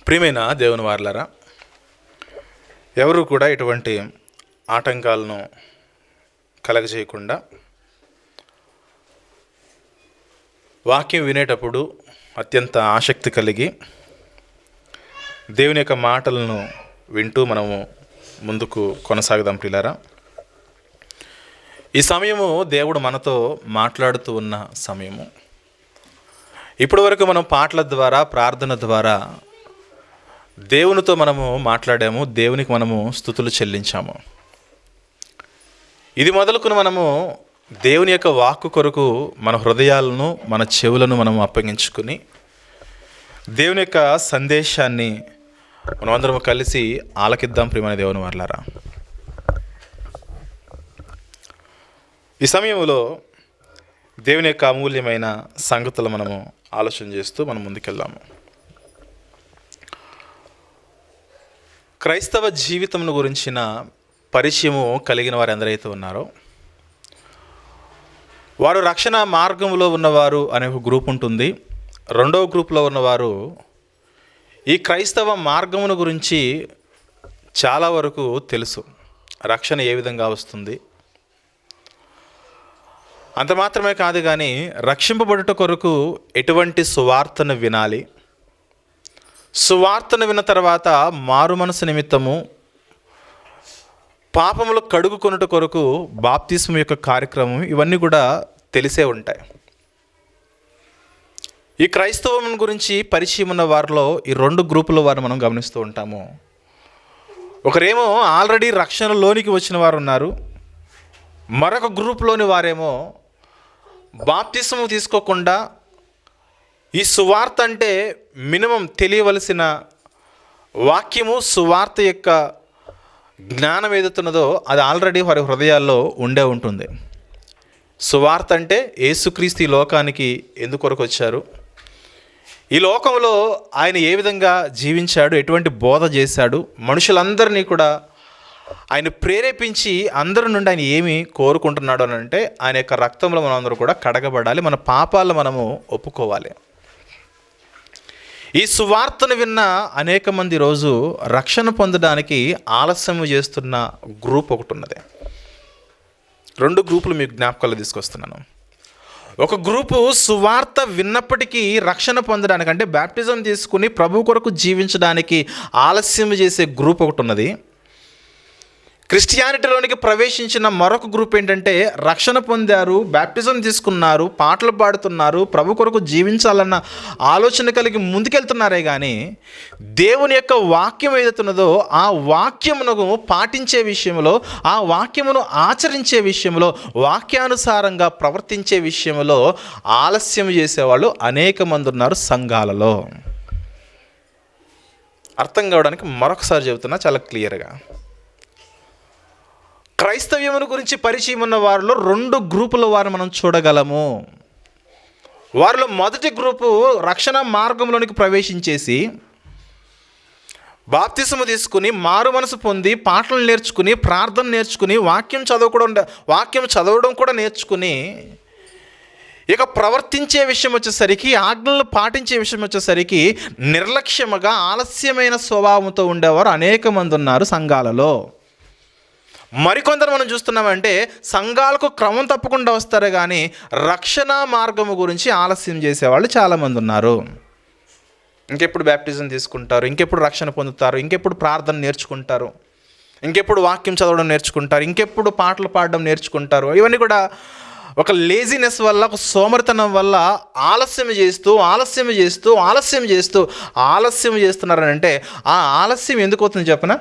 ప్రియమైన దేవుని వారలారా, ఎవరు కూడా ఇటువంటి ఆటంకాలను కలగజేయకుండా వాక్యం వినేటప్పుడు అత్యంత ఆసక్తి కలిగి దేవుని యొక్క మాటలను వింటూ మనము ముందుకు కొనసాగుదాం. ప్రియులారా, ఈ సమయము దేవుడు మనతో మాట్లాడుతూ ఉన్న సమయము. ఇప్పటి వరకు మనం పాటల ద్వారా, ప్రార్థన ద్వారా దేవునితో మనము మాట్లాడాము, దేవునికి మనము స్తుతులు చెల్లించాము. ఇది మొదలుకుని మనము దేవుని యొక్క వాక్కు కొరకు మన హృదయాలను, మన చెవులను మనము అప్పగించుకుని దేవుని యొక్క సందేశాన్ని మనమందరం కలిసి ఆలకిద్దాం. ప్రియమైన దేవుని వారలారా, ఈ సమయంలో దేవుని యొక్క అమూల్యమైన సంగతులు మనము ఆలోచన చేస్తూ మనం ముందుకెళ్దాము. క్రైస్తవ జీవితం గురించిన పరిచయము కలిగిన వారు ఎందరైతే ఉన్నారో వారు రక్షణ మార్గంలో ఉన్నవారు అనే ఒక గ్రూప్ ఉంటుంది. రెండవ గ్రూప్లో ఉన్నవారు ఈ క్రైస్తవ మార్గమును గురించి చాలా వరకు తెలుసు, రక్షణ ఏ విధంగా వస్తుంది. అంత మాత్రమే కాదు కానీ రక్షింపబడుట కొరకు ఎటువంటి సువార్తను వినాలి, సువార్తను విన్న తర్వాత మారు మనసు నిమిత్తము పాపములు కడుగుకొనుట కొరకు బాప్తిస్మం యొక్క కార్యక్రమం, ఇవన్నీ కూడా తెలిసే ఉంటాయి. ఈ క్రైస్తవం గురించి పరిచయం ఉన్న వారిలో ఈ రెండు గ్రూపుల వారు మనం గమనిస్తూ ఉంటాము. ఒకరేమో ఆల్రెడీ రక్షణలోనికి వచ్చిన వారు ఉన్నారు, మరొక గ్రూప్లోని వారేమో బాప్తిస్మం తీసుకోకుండా ఈ సువార్త అంటే మినిమం తెలియవలసిన వాక్యము, సువార్త యొక్క జ్ఞానం ఏదైతున్నదో అది ఆల్రెడీ వారి హృదయాల్లో ఉండే ఉంటుంది. సువార్త అంటే యేసుక్రీస్తు ఈ లోకానికి ఎందుకొరకు వచ్చారు, ఈ లోకంలో ఆయన ఏ విధంగా జీవించాడు, ఎటువంటి బోధ చేశాడు, మనుషులందరినీ కూడా ఆయన ప్రేరేపించి అందరి నుండి ఆయన ఏమి కోరుకుంటున్నాడు అని అంటే ఆయన యొక్క రక్తంలో మనం అందరూ కూడా కడగబడాలి, మన పాపాలను మనము ఒప్పుకోవాలి. ఈ సువార్తను విన్న అనేక మంది రోజు రక్షణ పొందడానికి ఆలస్యం చేస్తున్న గ్రూప్ ఒకటి ఉన్నది. రెండు గ్రూపులు మీకు జ్ఞాపకాలు తీసుకొస్తున్నాను. ఒక గ్రూపు సువార్త విన్నప్పటికీ రక్షణ పొందడానికి అంటే బ్యాప్టిజం తీసుకుని ప్రభు కొరకు జీవించడానికి ఆలస్యం చేసే గ్రూప్ ఒకటి ఉన్నది. క్రిస్టియానిటీలోనికి ప్రవేశించిన మరొక గ్రూప్ ఏంటంటే రక్షణ పొందారు, బ్యాప్టిజం తీసుకున్నారు, పాటలు పాడుతున్నారు, ప్రభు కొరకు జీవించాలన్న ఆలోచన కలిగి ముందుకెళ్తున్నారే కానీ దేవుని యొక్క వాక్యం ఏదైతున్నదో ఆ వాక్యమును పాటించే విషయంలో, ఆ వాక్యమును ఆచరించే విషయంలో, వాక్యానుసారంగా ప్రవర్తించే విషయంలో ఆలస్యం చేసేవాళ్ళు అనేక మంది ఉన్నారు సంఘాలలో. అర్థం కావడానికి మరొకసారి చెబుతున్నా చాలా క్లియర్గా. క్రైస్తవ్యమును గురించి పరిచయం ఉన్న వారిలో రెండు గ్రూపుల వారు మనం చూడగలము. వారిలో మొదటి గ్రూపు రక్షణ మార్గంలోనికి ప్రవేశించేసి బాప్తిసము తీసుకుని మారు మనసు పొంది పాటలు నేర్చుకుని, ప్రార్థన నేర్చుకుని, వాక్యం చదవడం కూడా నేర్చుకుని ఇక ప్రవర్తించే విషయం వచ్చేసరికి, ఆజ్ఞలు పాటించే విషయం వచ్చేసరికి నిర్లక్ష్యముగా ఆలస్యమైన స్వభావంతో ఉండేవారు అనేక మంది ఉన్నారు సంఘాలలో. మరికొందరు మనం చూస్తున్నామంటే సంఘాలకు క్రమం తప్పకుండా వస్తారు కానీ రక్షణ మార్గము గురించి ఆలస్యం చేసేవాళ్ళు చాలామంది ఉన్నారు. ఇంకెప్పుడు బ్యాప్టిజం తీసుకుంటారు, ఇంకెప్పుడు రక్షణ పొందుతారు, ఇంకెప్పుడు ప్రార్థన నేర్చుకుంటారు, ఇంకెప్పుడు వాక్యం చదవడం నేర్చుకుంటారు, ఇంకెప్పుడు పాటలు పాడడం నేర్చుకుంటారు. ఇవన్నీ కూడా ఒక లేజినెస్ వల్ల, ఒక సోమరితనం వల్ల ఆలస్యం చేస్తున్నారనంటే ఆ ఆలస్యం ఎందుకు అవుతుంది చెప్పనా?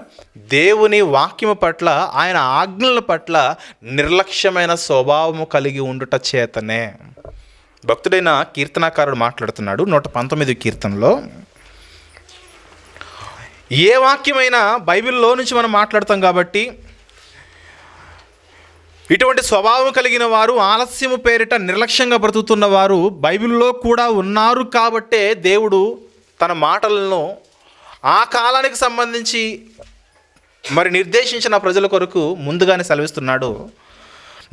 దేవుని వాక్యము పట్ల, ఆయన ఆజ్ఞల పట్ల నిర్లక్ష్యమైన స్వభావము కలిగి ఉండుట చేతనే. భక్తుడైన కీర్తనాకారుడు మాట్లాడుతున్నాడు 119 కీర్తనలో. ఏ వాక్యమైనా బైబిల్లో నుంచి మనం మాట్లాడతాం కాబట్టి ఇటువంటి స్వభావం కలిగిన వారు, ఆలస్యము పేరిట నిర్లక్ష్యంగా బ్రతుకుతున్న వారు బైబిల్లో కూడా ఉన్నారు కాబట్టే దేవుడు తన మాటలను ఆ కాలానికి సంబంధించి మరి నిర్దేశించిన ప్రజల కొరకు ముందుగానే సెలవిస్తున్నాడు.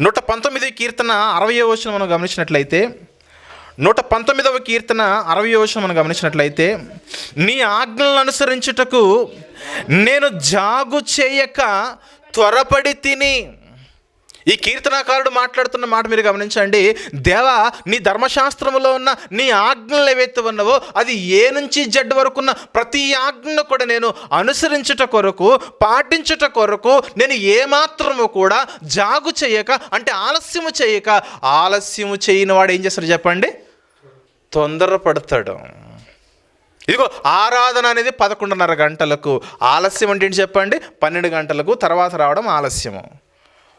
119 కీర్తన 60వ వచనం మనం గమనించినట్లయితే 119వ కీర్తన 60వ వచనం మనం గమనించినట్లయితే, నీ ఆజ్ఞలను అనుసరించుటకు నేను జాగు చేయక త్వరపడి తిని. ఈ కీర్తనాకారుడు మాట్లాడుతున్న మాట మీరు గమనించండి. దేవా, నీ ధర్మశాస్త్రములో ఉన్న నీ ఆజ్ఞలు ఏవైతే ఉన్నావో అది ఏ నుంచి జడ్ వరకున్న ప్రతి ఆజ్ఞను కూడా నేను అనుసరించుట కొరకు, పాటించుట కొరకు నేను ఏమాత్రము కూడా జాగు చేయక, అంటే ఆలస్యము చేయక. ఆలస్యము చేయని వాడు ఏం చేస్తాడు చెప్పండి? తొందరపడతాడు. ఇదిగో ఆరాధన అనేది 11:30 గంటలకు. ఆలస్యం అంటే ఏంటి చెప్పండి? 12 గంటలకు తర్వాత రావడం ఆలస్యము.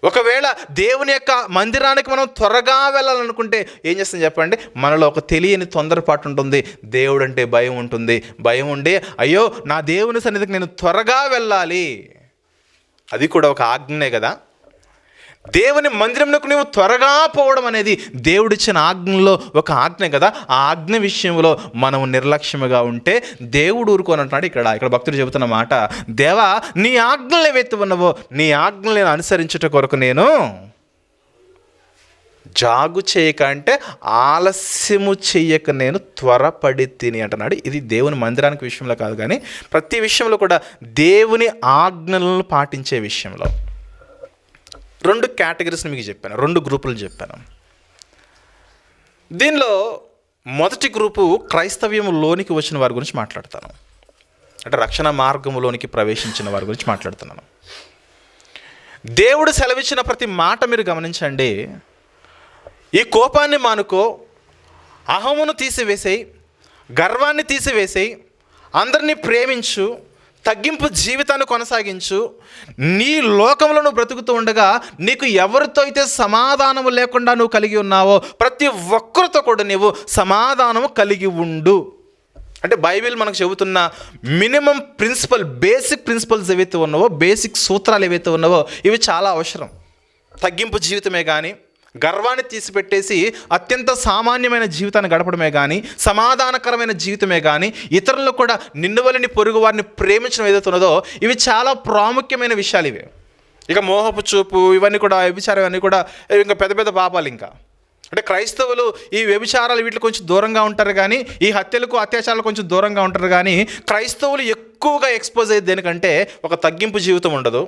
ఒకవేళ దేవుని యొక్క మందిరానికి మనం త్వరగా వెళ్ళాలనుకుంటే ఏం చేస్తాం చెప్పండి? మనలో ఒక తెలియని తొందరపాటు ఉంటుంది. దేవుడు అంటే భయం ఉంటుంది. భయం ఉండి అయ్యో నా దేవుని సన్నిధికి నేను త్వరగా వెళ్ళాలి. అది కూడా ఒక ఆజ్ఞనే కదా. దేవుని మందిరంలోకి నువ్వు త్వరగా పోవడం అనేది దేవుడిచ్చిన ఆజ్ఞలో ఒక ఆజ్ఞ కదా. ఆ ఆజ్ఞ విషయంలో మనం నిర్లక్ష్యముగా ఉంటే దేవుడు ఊరుకోనంటున్నాడు. ఇక్కడ భక్తుడు చెబుతున్న మాట, దేవా, నీ ఆజ్ఞలు ఏవైతే ఉన్నావో నీ ఆజ్ఞలను అనుసరించుట కొరకు నేను జాగు చేయక, అంటే ఆలస్యము చేయక నేను త్వరపడి తిని అంటున్నాడు. ఇది దేవుని మందిరానికి విషయంలో కాదు, కానీ ప్రతి విషయంలో కూడా దేవుని ఆజ్ఞలను పాటించే విషయంలో. 2 కేటగిరీస్ని మీకు చెప్పాను, 2 గ్రూపులు చెప్పాను. దీనిలో మొదటి గ్రూపు క్రైస్తవ్యంలోనికి వచ్చిన వారి గురించి మాట్లాడతాను. అంటే రక్షణ మార్గంలోనికి ప్రవేశించిన వారి గురించి మాట్లాడుతున్నాను. దేవుడు సెలవిచ్చిన ప్రతి మాట మీరు గమనించండి. ఈ కోపాన్ని మానుకో, అహమును తీసివేసేయి, గర్వాన్ని తీసివేసేయి, అందరినీ ప్రేమించు, తగ్గింపు జీవితాన్ని కొనసాగించు. నీ లోకంలో నువ్వు బ్రతుకుతూ ఉండగా నీకు ఎవరితో అయితే సమాధానము లేకుండా నువ్వు కలిగి ఉన్నావో ప్రతి ఒక్కరితో కూడా నీవు సమాధానము కలిగి ఉండు. అంటే బైబిల్ మనకు చెబుతున్న మినిమం ప్రిన్సిపల్, బేసిక్ ప్రిన్సిపల్స్ ఏవైతే ఉన్నావో, బేసిక్ సూత్రాలు ఏవైతే ఉన్నావో ఇవి చాలా అవసరం. తగ్గింపు జీవితమే కానీ, గర్వాన్ని తీసిపెట్టేసి అత్యంత సామాన్యమైన జీవితాన్ని గడపడమే కానీ, సమాధానకరమైన జీవితమే కానీ, ఇతరులను కూడా నిన్ను వలని పొరుగు వారిని ప్రేమించడం ఏదైతే ఉన్నదో ఇవి చాలా ప్రాముఖ్యమైన విషయాలు. ఇవి ఇక మోహపు చూపు, ఇవన్నీ కూడా, వ్యభిచారం, ఇవన్నీ కూడా ఇంకా పెద్ద పెద్ద పాపాలు. ఇంకా అంటే క్రైస్తవులు ఈ వ్యభిచారాలు వీటికి కొంచెం దూరంగా ఉంటారు కానీ, ఈ హత్యలకు అత్యాచారాలు కొంచెం దూరంగా ఉంటారు కానీ, క్రైస్తవులు ఎక్కువగా ఎక్స్పోజ్ అయ్యేది దేనికంటే ఒక తగ్గింపు జీవితం ఉండదు.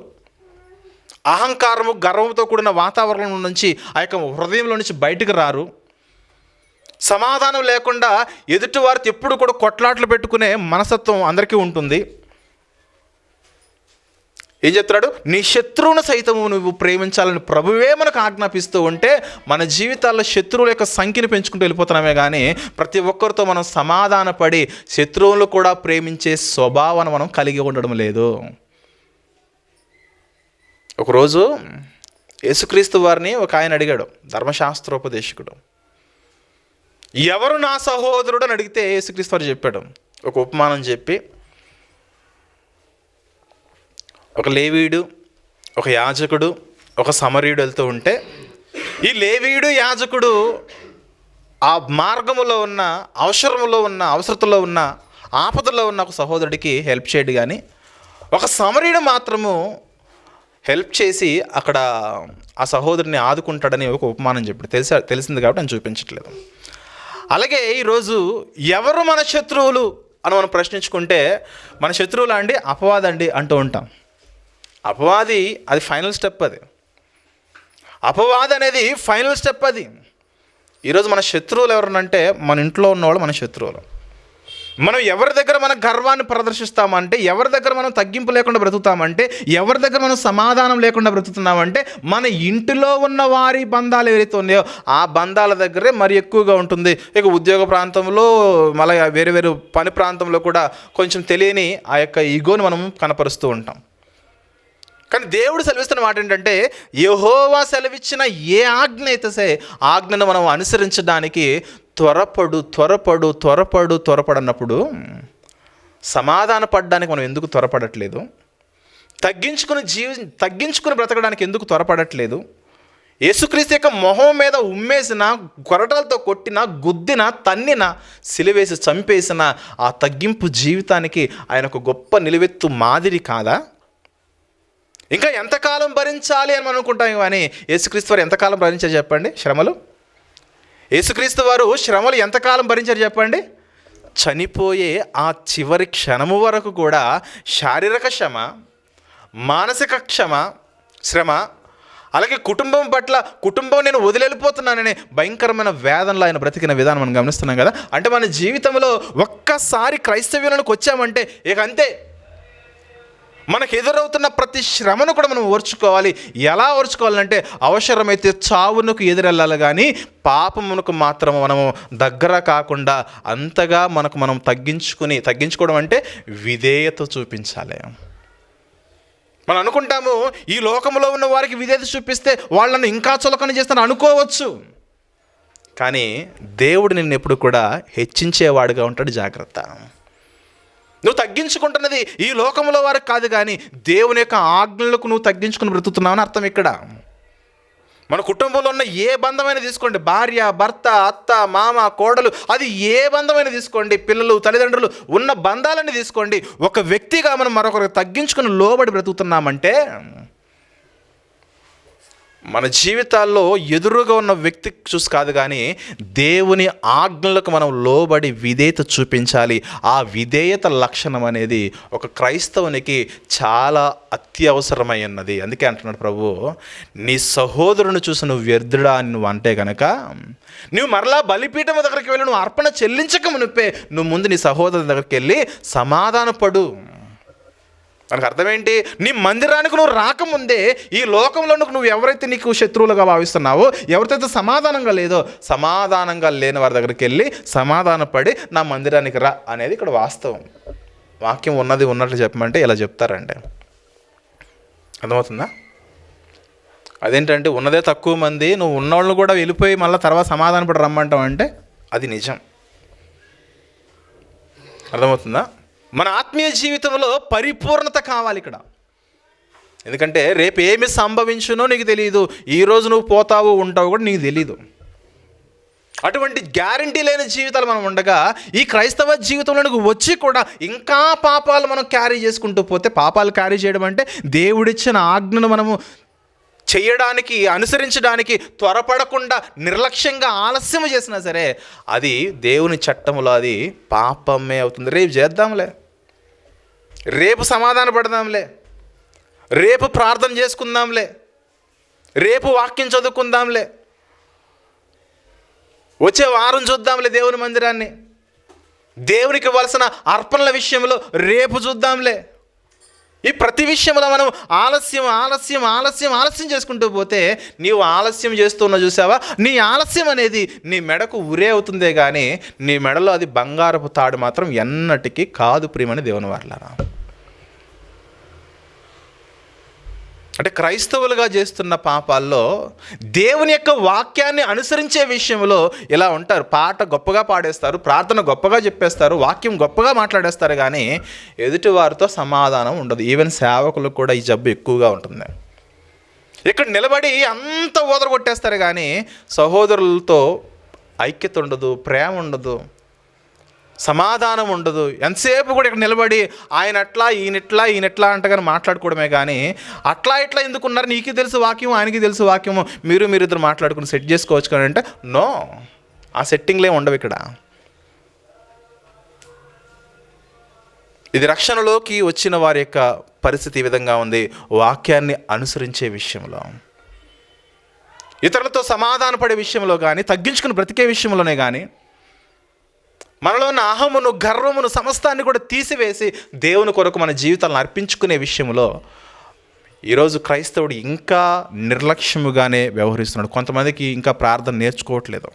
అహంకారము, గర్వంతో కూడిన వాతావరణం నుంచి, ఆ యొక్క హృదయంలో నుంచి బయటకు రారు. సమాధానం లేకుండా ఎదుటివారితో ఎప్పుడు కూడా కొట్లాట్లు పెట్టుకునే మనస్తత్వం అందరికీ ఉంటుంది. ఏం చెప్తున్నాడు? నీ శత్రువును సైతము నువ్వు ప్రేమించాలని ప్రభువే మనకు ఆజ్ఞాపిస్తూ ఉంటే మన జీవితాల్లో శత్రువుల యొక్క సంఖ్యను పెంచుకుంటూ వెళ్ళిపోతున్నామే కానీ ప్రతి ఒక్కరితో మనం సమాధానపడి శత్రువులు కూడా ప్రేమించే స్వభావాన్ని మనం కలిగి ఉండడం లేదు. ఒకరోజు యేసుక్రీస్తు వారిని ఒక ఆయన అడిగాడు, ధర్మశాస్త్రోపదేశకుడు, ఎవరు నా సహోదరుడు అని అడిగితే యేసుక్రీస్తు వారు చెప్పాడు, ఒక ఉపమానం చెప్పి, ఒక లేవీయుడు, ఒక యాజకుడు, ఒక సమరీయుడు వెళ్తూ ఉంటే ఈ లేవీయుడు, యాజకుడు ఆ మార్గములో ఉన్న, అవసరతలో ఉన్న, ఆపదలో ఉన్న ఒక సహోదరుడికి హెల్ప్ చేయడు. కానీ ఒక సమరీయుడు మాత్రము హెల్ప్ చేసి అక్కడ ఆ సహోదరుని ఆదుకుంటాడని ఒక ఉపమానం చెప్పాడు. తెలిసింది కాబట్టి నేను చూపించట్లేదు. అలాగే ఈరోజు ఎవరు మన శత్రువులు అని మనం ప్రశ్నించుకుంటే, మన శత్రువులు అండి అపవాదండి అంటూ ఉంటాం. అపవాది అది ఫైనల్ స్టెప్. అపవాది అనేది ఫైనల్ స్టెప్. ఈరోజు మన శత్రువులు ఎవరనంటే మన ఇంట్లో ఉన్నవాళ్ళు మన శత్రువులు. మనం ఎవరి దగ్గర మన గర్వాన్ని ప్రదర్శిస్తామంటే, ఎవరి దగ్గర మనం తగ్గింపు లేకుండా బ్రతుకుతామంటే, ఎవరి దగ్గర మనం సమాధానం లేకుండా బ్రతుకుతున్నామంటే మన ఇంటిలో ఉన్న వారి బంధాలు ఏవైతే ఉన్నాయో ఆ బంధాల దగ్గరే మరి ఎక్కువగా ఉంటుంది. ఇక ఉద్యోగ ప్రాంతంలో, మళ్ళీ వేరు పని ప్రాంతంలో కూడా కొంచెం తెలియని ఆ యొక్క ఈగోని మనం కనపరుస్తూ ఉంటాం. కానీ దేవుడు సెలవిస్తున్న మాట ఏంటంటే, యెహోవా సెలవిచ్చిన ఏ ఆజ్ఞ అయితే ఆజ్ఞను మనం అనుసరించడానికి త్వరపడు అన్నప్పుడు సమాధాన పడడానికి మనం ఎందుకు త్వరపడట్లేదు? తగ్గించుకుని బ్రతకడానికి ఎందుకు త్వరపడట్లేదు? యేసుక్రీస్తు యొక్క మొహం మీద ఉమ్మేసిన, కొరటాలతో కొట్టిన, గుద్దిన, తన్నిన, సిలువేసి చంపేసిన ఆ తగ్గింపు జీవితానికి ఆయన ఒక గొప్ప నిలువెత్తు మాదిరి కాదా? ఇంకా ఎంతకాలం భరించాలి అని మనం అనుకుంటాం. కానీ యేసుక్రీస్తు వారు ఎంతకాలం భరించారు చెప్పండి శ్రమలు? యేసుక్రీస్తు వారు శ్రమలు ఎంతకాలం భరించారు చెప్పండి? చనిపోయే ఆ చివరి క్షణము వరకు కూడా శారీరక శ్రమ, మానసిక శ్రమ, అలాగే కుటుంబం పట్ల కుటుంబం నేను వదిలేళ్ళిపోతున్నాననే భయంకరమైన వేదనలో ఆయన బ్రతికిన విధానం మనం గమనిస్తున్నాం కదా. అంటే మన జీవితంలో ఒక్కసారి క్రైస్తవ్యంలోకి వచ్చామంటే ఇక అంతే, మనకు ఎదురవుతున్న ప్రతి శ్రమను కూడా మనం ఓర్చుకోవాలి. ఎలా ఓర్చుకోవాలంటే అవసరమైతే చావునకు ఎదురెళ్ళాలి, కానీ పాపమునకు మాత్రం మనము దగ్గర కాకుండా అంతగా మనం తగ్గించుకోవడం అంటే విధేయత చూపించాలి. మనం అనుకుంటాము ఈ లోకంలో ఉన్న వారికి విధేయత చూపిస్తే వాళ్ళను ఇంకా చులకన చేస్తాను అనుకోవచ్చు, కానీ దేవుడు నిన్ను ఎప్పుడు కూడా హెచ్చించేవాడుగా ఉంటాడు. జాగ్రత్త. నువ్వు తగ్గించుకుంటున్నది ఈ లోకంలో వారికి కాదు, కానీ దేవుని యొక్క ఆజ్ఞలకు నువ్వు తగ్గించుకుని బ్రతుకుతున్నావు అని అర్థం. ఇక్కడ మన కుటుంబంలో ఉన్న ఏ బంధమైనా తీసుకోండి, భార్య, భర్త, అత్త, మామ, కోడలు, అది ఏ బంధమైనా తీసుకోండి, పిల్లలు, తల్లిదండ్రులు, ఉన్న బంధాలన్నీ తీసుకోండి. ఒక వ్యక్తిగా మనం మరొకరికి తగ్గించుకుని లోబడి బ్రతుకుతున్నామంటే మన జీవితాల్లో ఎదురుగా ఉన్న వ్యక్తి చూసి కాదు, కానీ దేవుని ఆజ్ఞలకు మనం లోబడి విధేయత చూపించాలి. ఆ విధేయత లక్షణం అనేది ఒక క్రైస్తవునికి చాలా అత్యవసరమైనది. అందుకే అంటున్నాడు ప్రభు, నీ సహోదరుని చూసి నువ్వు వ్యర్థుడా అని నువ్వు అంటే కనుక నువ్వు మరలా బలిపీఠం దగ్గరికి వెళ్ళి నువ్వు అర్పణ చెల్లించక మునిపే నువ్వు ముందు నీ సహోదరుని దగ్గరికి వెళ్ళి సమాధానపడు. మనకు అర్థమేంటి? నీ మందిరానికి నువ్వు రాకముందే ఈ లోకంలో నువ్వు ఎవరైతే నీకు శత్రువులుగా భావిస్తున్నావో, ఎవరితో సమాధానంగా లేని వారి దగ్గరికి వెళ్ళి సమాధానపడి నా మందిరానికి రా అనేది ఇక్కడ వాస్తవం. వాక్యం ఉన్నది ఉన్నట్లు చెప్పమంటే ఇలా చెప్తారండి. అర్థమవుతుందా? అదేంటంటే ఉన్నదే తక్కువ మంది, నువ్వు ఉన్నవాళ్ళు కూడా వెళ్ళిపోయి మళ్ళీ తర్వాత సమాధానపడి రమ్మంటావు అంటే అది నిజం. అర్థమవుతుందా? మన ఆత్మీయ జీవితంలో పరిపూర్ణత కావాలి ఇక్కడ. ఎందుకంటే రేపు ఏమి సంభవించునో నీకు తెలియదు, ఈరోజు నువ్వు పోతావు ఉంటావు కూడా నీకు తెలీదు. అటువంటి గ్యారంటీ లేని జీవితాలు మనం ఉండగా ఈ క్రైస్తవ జీవితంలోనికి వచ్చి కూడా ఇంకా పాపాలు మనం క్యారీ చేసుకుంటూ పోతే, పాపాలు క్యారీ చేయడం అంటే దేవుడిచ్చిన ఆజ్ఞను మనము చేయడానికి, అనుసరించడానికి త్వరపడకుండా నిర్లక్ష్యంగా ఆలస్యం చేసినా సరే అది దేవుని చట్టంలో అది పాపమే అవుతుంది. రేపు చేద్దాంలే, రేపు సమాధాన పడదాంలే, రేపు ప్రార్థన చేసుకుందాంలే, రేపు వాక్యం చదువుకుందాంలే, వచ్చే వారం చూద్దాంలే దేవుని మందిరాన్ని, దేవునికి ఇవ్వాల్సిన అర్పణల విషయంలో రేపు చూద్దాంలే. ఈ ప్రతి విషయంలో మనం ఆలస్యం చేసుకుంటూ పోతే నీవు ఆలస్యం చేస్తున్నా చూసావా, నీ ఆలస్యం అనేది నీ మెడకు ఉరే అవుతుందే కానీ నీ మెడలో అది బంగారపు తాడు మాత్రం ఎన్నటికీ కాదు ప్రియమని దేవుని వారలారా. అంటే క్రైస్తవులుగా చేస్తున్న పాపాల్లో దేవుని యొక్క వాక్యాన్ని అనుసరించే విషయంలో ఇలా ఉంటారు. పాట గొప్పగా పాడేస్తారు, ప్రార్థన గొప్పగా చెప్పేస్తారు, వాక్యం గొప్పగా మాట్లాడేస్తారు, కానీ ఎదుటి వారితో సమాధానం ఉండదు. ఈవెన్ సేవకులకు కూడా ఈ జబ్బు ఎక్కువగా ఉంటుంది. ఇక్కడ నిలబడి అంత ఓదరగొట్టేస్తారు, కానీ సహోదరులతో ఐక్యత ఉండదు, ప్రేమ ఉండదు, సమాధానం ఉండదు. ఎంతసేపు కూడా ఇక్కడ నిలబడి ఆయన అట్లా ఈయనెట్లా అంటగానే మాట్లాడుకోవడమే, కానీ అట్లా ఇట్లా ఎందుకున్నారు, నీకు తెలుసు వాక్యం, ఆయనకి తెలుసు వాక్యము, మీరిద్దరు మాట్లాడుకుని సెట్ చేసుకోవచ్చు కానీ అంటే నో, ఆ సెట్టింగ్లే ఉండవు ఇక్కడ. ఇది రక్షణలోకి వచ్చిన వారి యొక్క పరిస్థితి ఈ విధంగా ఉంది. వాక్యాన్ని అనుసరించే విషయంలో, ఇతరులతో సమాధాన పడే విషయంలో కానీ, తగ్గించుకుని బ్రతికే విషయంలోనే కానీ, మనలో ఉన్న అహమును, గర్వమును, సమస్తాన్ని కూడా తీసివేసి దేవుని కొరకు మన జీవితాలను అర్పించుకునే విషయంలో ఈరోజు క్రైస్తవుడు ఇంకా నిర్లక్ష్యముగానే వ్యవహరిస్తున్నాడు. కొంతమందికి ఇంకా ప్రార్థన నేర్చుకోవట్లేదు.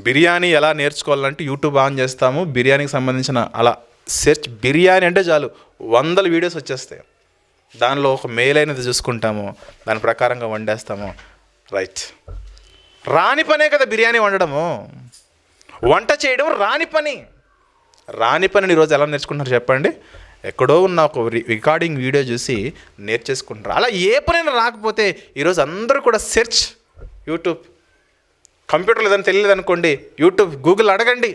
బిర్యానీ ఎలా నేర్చుకోవాలంటే యూట్యూబ్ ఆన్ చేస్తాము, బిర్యానీకి సంబంధించిన అలా సెర్చ్, బిర్యానీ అంటే చాలు 100 వీడియోస్ వచ్చేస్తాయి. దానిలో ఒక మేలైనది చూసుకుంటాము, దాని ప్రకారంగా వండేస్తాము. రైట్, రాని పనే కదా బిర్యానీ వండడము, వంట చేయడం రాని పని ఈరోజు ఎలా నేర్చుకుంటున్నారు చెప్పండి? ఎక్కడో ఉన్న ఒక రికార్డింగ్ వీడియో చూసి నేర్చేసుకుంటారు. అలా ఏ పనైనా రాకపోతే ఈరోజు అందరూ కూడా సెర్చ్, యూట్యూబ్, కంప్యూటర్ లేదని తెలియదు అనుకోండి, యూట్యూబ్, గూగుల్ అడగండి.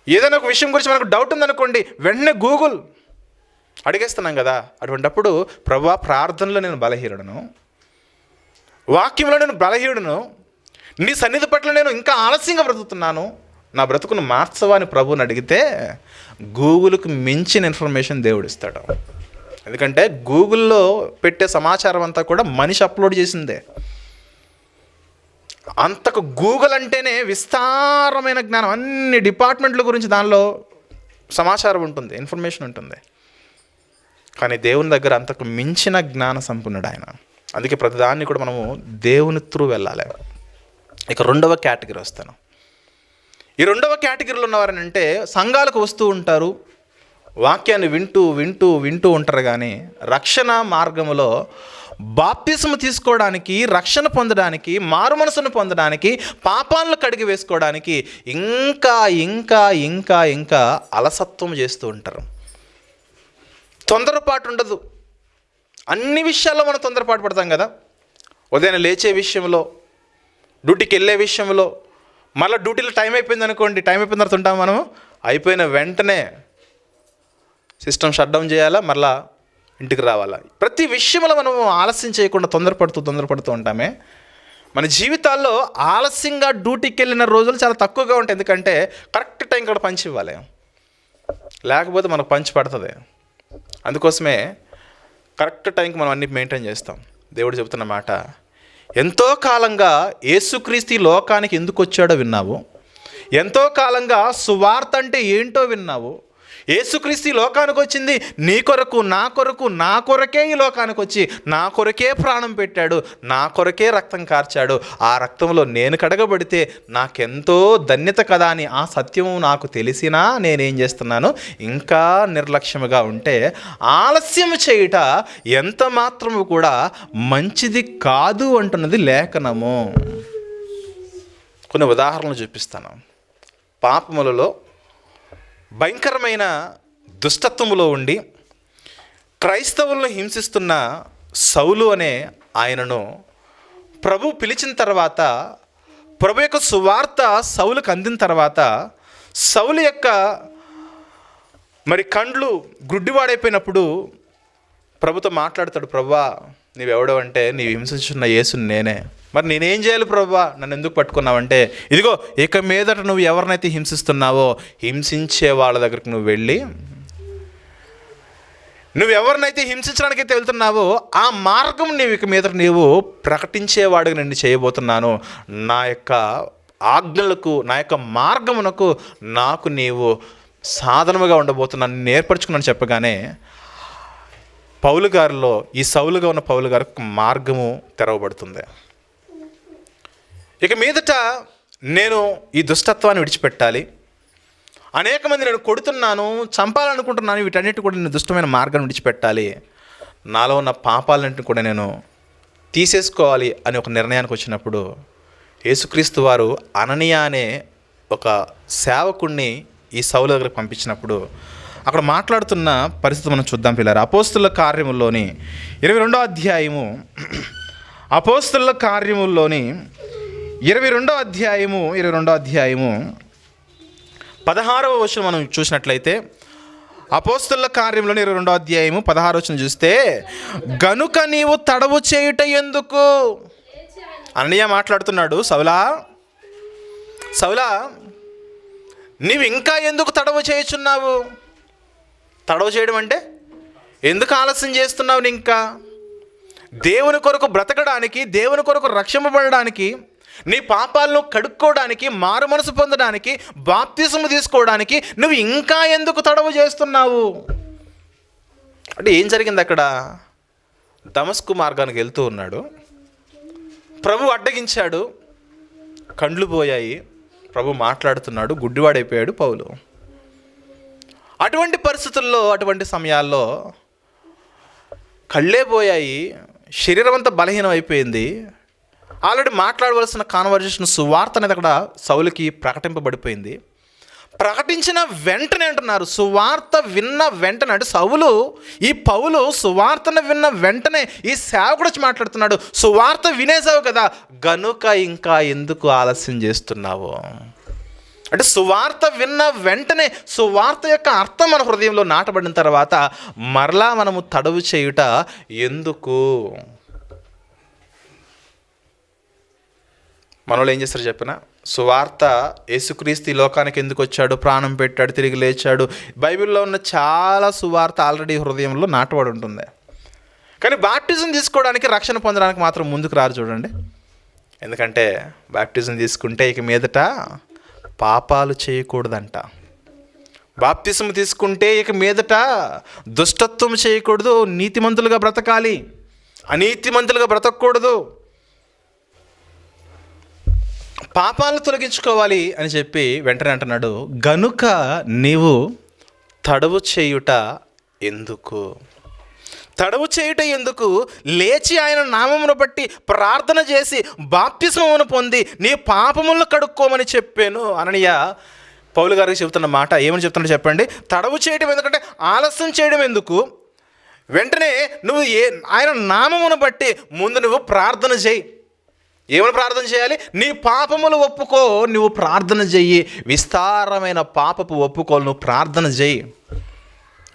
ఏదైనా ఒక విషయం గురించి మనకు డౌట్ ఉందనుకోండి, వెంటనే గూగుల్ అడిగేస్తున్నాం కదా. అటువంటప్పుడు ప్రభువా, ప్రార్థనలో నేను బలహీనుడను, వాక్యంలో నేను బలహీనుడును, నీ సన్నిధి పట్ల నేను ఇంకా ఆలస్యంగా బ్రతుకుతున్నాను, నా బ్రతుకును మార్చవా అని ప్రభువుని అడిగితే గూగుల్కి మించిన ఇన్ఫర్మేషన్ దేవుడు ఇస్తాడు. ఎందుకంటే గూగుల్లో పెట్టే సమాచారం అంతా కూడా మనిషి అప్లోడ్ చేసిందే. అంతకు గూగుల్ అంటేనే విస్తారమైన జ్ఞానం, అన్ని డిపార్ట్మెంట్ల గురించి దానిలో సమాచారం ఉంటుంది, ఇన్ఫర్మేషన్ ఉంటుంది. కానీ దేవుని దగ్గర అంతకు మించిన జ్ఞాన సంపన్నుడు ఆయన. అందుకే ప్రతిదాన్ని కూడా మనము దేవుని త్రూ వెళ్ళాలి. ఇక రెండవ కేటగిరీ వస్తాను. ఈ రెండవ కేటగిరీలో ఉన్నవారనంటే సంఘాలకు వస్తూ ఉంటారు, వాక్యాన్ని వింటూ వింటూ వింటూ ఉంటారు, కానీ రక్షణ మార్గములో బాప్తిస్మ తీసుకోవడానికి, రక్షణ పొందడానికి, మారు మనసును పొందడానికి, పాపాలను కడిగి వేసుకోవడానికి ఇంకా ఇంకా ఇంకా ఇంకా అలసత్వం చేస్తూ ఉంటారు. తొందరపాటు ఉండదు. అన్ని విషయాల్లో మనం తొందరపాటు పడతాం కదా. ఉదయం లేచే విషయంలో, డ్యూటీకి వెళ్ళే విషయంలో, మళ్ళీ డ్యూటీలో టైం అయిపోయింది అనుకోండి, టైం అయిపోయిన తర్వాత ఉంటాం మనము, అయిపోయిన వెంటనే సిస్టమ్ షట్ డౌన్ చేయాలా, మళ్ళీ ఇంటికి రావాలా. ప్రతి విషయంలో మనము ఆలస్యం చేయకుండా తొందరపడుతూ ఉంటామే. మన జీవితాల్లో ఆలస్యంగా డ్యూటీకి వెళ్ళిన రోజులు చాలా తక్కువగా ఉంటాయి. ఎందుకంటే కరెక్ట్ టైం కూడా పంచి ఇవ్వాలి, లేకపోతే మనకు పంచి పడుతుంది. అందుకోసమే కరెక్ట్ టైంకి మనం అన్ని మెయింటైన్ చేస్తాం. దేవుడు చెబుతున్న మాట, ఎంతో కాలంగా యేసుక్రీస్తు లోకానికి ఎందుకు వచ్చాడో విన్నావు, ఎంతో కాలంగా సువార్త అంటే ఏంటో విన్నావు. యేసుక్రీస్తు లోకానికి వచ్చింది నీ కొరకు, నా కొరకు, నా కొరకే ఈ లోకానికి వచ్చి నా కొరకే ప్రాణం పెట్టాడు, నా కొరకే రక్తం కార్చాడు. ఆ రక్తంలో నేను కడగబడితే నాకెంతో ధన్యత కదా అని ఆ సత్యము నాకు తెలిసినా నేనేం చేస్తున్నాను, ఇంకా నిర్లక్ష్యముగా ఉంటే ఆలస్యం చేయుట ఎంత మాత్రము కూడా మంచిది కాదు అంటున్నది లేఖనము. కొన్ని ఉదాహరణలు చూపిస్తాను. పాపములలో భయంకరమైన దుష్టత్వములో ఉండి క్రైస్తవులను హింసిస్తున్న సౌలు అనే ఆయనను ప్రభు పిలిచిన తర్వాత, ప్రభు యొక్క సువార్త సౌలుకు అందిన తర్వాత, సౌలు యొక్క కండ్లు గుడ్డివాడైపోయినప్పుడు ప్రభుతో మాట్లాడతాడు, ప్రభువా నీవెవడో అంటే, నీవు హింసించున్న యేసుని నేనే, మరి నేనేం చేయాలి ప్రభువా, నన్ను ఎందుకు పట్టుకున్నావంటే, ఇదిగో ఇక మీదట నువ్వు ఎవరినైతే హింసిస్తున్నావో హింసించే వాళ్ళ దగ్గరికి నువ్వు వెళ్ళి, నువ్వు ఎవరినైతే హింసించడానికైతే వెళ్తున్నావో ఆ మార్గం నీవు ఇక మీదట నీవు ప్రకటించేవాడిగా నేను చేయబోతున్నాను. నా యొక్క ఆజ్ఞలకు, నా యొక్క మార్గమునకు నాకు నీవు సాధనముగా ఉండబోతున్నాను, నేర్పరచుకున్నాను చెప్పగానే పౌలు గారిలో, ఈ సౌలుగా ఉన్న పౌలు గారికి మార్గము తెరవబడుతుంది. ఇక మీదట నేను ఈ దుష్టత్వాన్ని విడిచిపెట్టాలి, అనేక మంది నేను కొడుతున్నాను, చంపాలనుకుంటున్నాను, వీటన్నిటి కూడా నేను దుష్టమైన మార్గాన్ని విడిచిపెట్టాలి, నాలో ఉన్న పాపాలన్నింటిని కూడా నేను తీసేసుకోవాలి అని ఒక నిర్ణయానికి వచ్చినప్పుడు యేసుక్రీస్తు వారు అననీయ అనే ఒక సేవకుణ్ణి ఈ సౌలు దగ్గరికి పంపించినప్పుడు అక్కడ మాట్లాడుతున్న పరిస్థితి మనం చూద్దాం పిల్లలు. అపోస్తుల కార్యముల్లోని 22వ అధ్యాయము, అపోస్తుల కార్యముల్లోని 22వ అధ్యాయము 16వ వచనం మనం చూసినట్లయితే, అపోస్తుల కార్యంలోని 22వ అధ్యాయము 16వ వచనం చూస్తే, గనుక నీవు తడవు చేయుట ఎందుకు, అననీయ మాట్లాడుతున్నాడు, సౌలా నీవు ఇంకా ఎందుకు తడవు చేయుచున్నావు? తడవు చేయడం అంటే ఎందుకు ఆలస్యం చేస్తున్నావు? ఇంకా దేవుని కొరకు బ్రతకడానికి, దేవుని కొరకు రక్షింపబడడానికి, నీ పాపాలను కడుక్కోవడానికి, మారు మనసు పొందడానికి, బాప్తిసము తీసుకోవడానికి నువ్వు ఇంకా ఎందుకు తడవు చేస్తున్నావు అంటే ఏం జరిగింది అక్కడ? దమస్కు మార్గానికి వెళ్తూ ఉన్నాడు, ప్రభు అడ్డగించాడు, కండ్లు పోయాయి, ప్రభు మాట్లాడుతున్నాడు, గుడ్డివాడైపోయాడు పౌలు. అటువంటి పరిస్థితుల్లో, అటువంటి సమయాల్లో కళ్ళే పోయాయి, శరీరం అంతా బలహీనం అయిపోయింది. ఆల్రెడీ మాట్లాడవలసిన కాన్వర్జేషన్, సువార్త అనేది అక్కడ సౌలుకి ప్రకటింపబడిపోయింది. ప్రకటించిన వెంటనే అంటున్నారు, సువార్త విన్న వెంటనే, అంటే ఈ పౌలు సువార్తను విన్న వెంటనే ఈ సేవకుడు వచ్చి మాట్లాడుతున్నాడు, సువార్త వినేసావు కదా, గనుక ఇంకా ఎందుకు ఆలస్యం చేస్తున్నావు అంటే సువార్త విన్న వెంటనే సువార్త యొక్క అర్థం మన హృదయంలో నాటబడిన తర్వాత మరలా మనము తడవు చేయుట ఎందుకు? మనోళ్ళు ఏం చేస్తారు చెప్పిన, సువార్త యేసుక్రీస్తు ఈ లోకానికి ఎందుకు వచ్చాడు, ప్రాణం పెట్టాడు, తిరిగి లేచాడు, బైబిల్లో ఉన్న చాలా సువార్త ఆల్రెడీ హృదయంలో నాటబడి ఉంటుంది. కానీ బాప్టిజం తీసుకోవడానికి, రక్షణ పొందడానికి మాత్రం ముందుకు రారు చూడండి. ఎందుకంటే బాప్టిజం తీసుకుంటే ఇక మీదట పాపాలు చేయకూడదంట. బాప్తిసం తీసుకుంటే ఇక మీదట దుష్టత్వం చేయకూడదు, నీతిమంతులుగా బ్రతకాలి, అనీతిమంతులుగా బ్రతకూడదు, పాపాలను తొలగించుకోవాలి అని చెప్పి వెంటనే అంటున్నాడు, గనుక నీవు తడవు చేయుట ఎందుకు, తడవు చేయుట ఎందుకు, లేచి ఆయన నామమును బట్టి ప్రార్థన చేసి బాప్తిస్మమును పొంది నీ పాపములను కడుక్కోమని చెప్పాను. అననీయ పౌలు గారికి చెబుతున్న మాట ఏమని చెప్తున్నాడు చెప్పండి. తడవు చేయడం ఎందుకంటే ఆలస్యం చేయడం ఎందుకు, వెంటనే నువ్వు ఆయన నామమును బట్టి ముందు నువ్వు ప్రార్థన చేయి. ఏమని ప్రార్థన చేయాలి? నీ పాపములు ఒప్పుకో, నువ్వు ప్రార్థన చెయ్యి. విస్తారమైన పాపపు ఒప్పుకోలు నువ్వు ప్రార్థన చెయ్యి.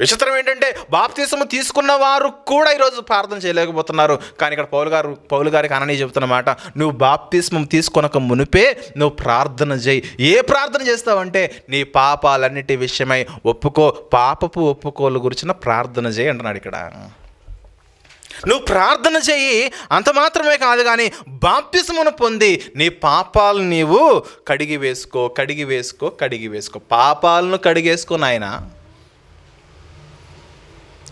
విచిత్రం ఏంటంటే బాప్తిసము తీసుకున్న వారు కూడా ఈరోజు ప్రార్థన చేయలేకపోతున్నారు. కానీ ఇక్కడ పౌలు గారికి అననీయ చెబుతున్నమాట, నువ్వు బాప్తిస్మం తీసుకొనక మునిపే నువ్వు ప్రార్థన చేయి. ఏ ప్రార్థన చేస్తావంటే నీ పాపాలన్నిటి విషయమై ఒప్పుకో, పాపపు ఒప్పుకోలు గురించిన ప్రార్థన చేయి అంటున్నాడు ఇక్కడ. నువ్వు ప్రార్థన చెయ్యి, అంత మాత్రమే కాదు కానీ బాప్తిస్మమును పొంది నీ పాపాలు నీవు కడిగి వేసుకో. పాపాలను కడిగేసుకో నాయన.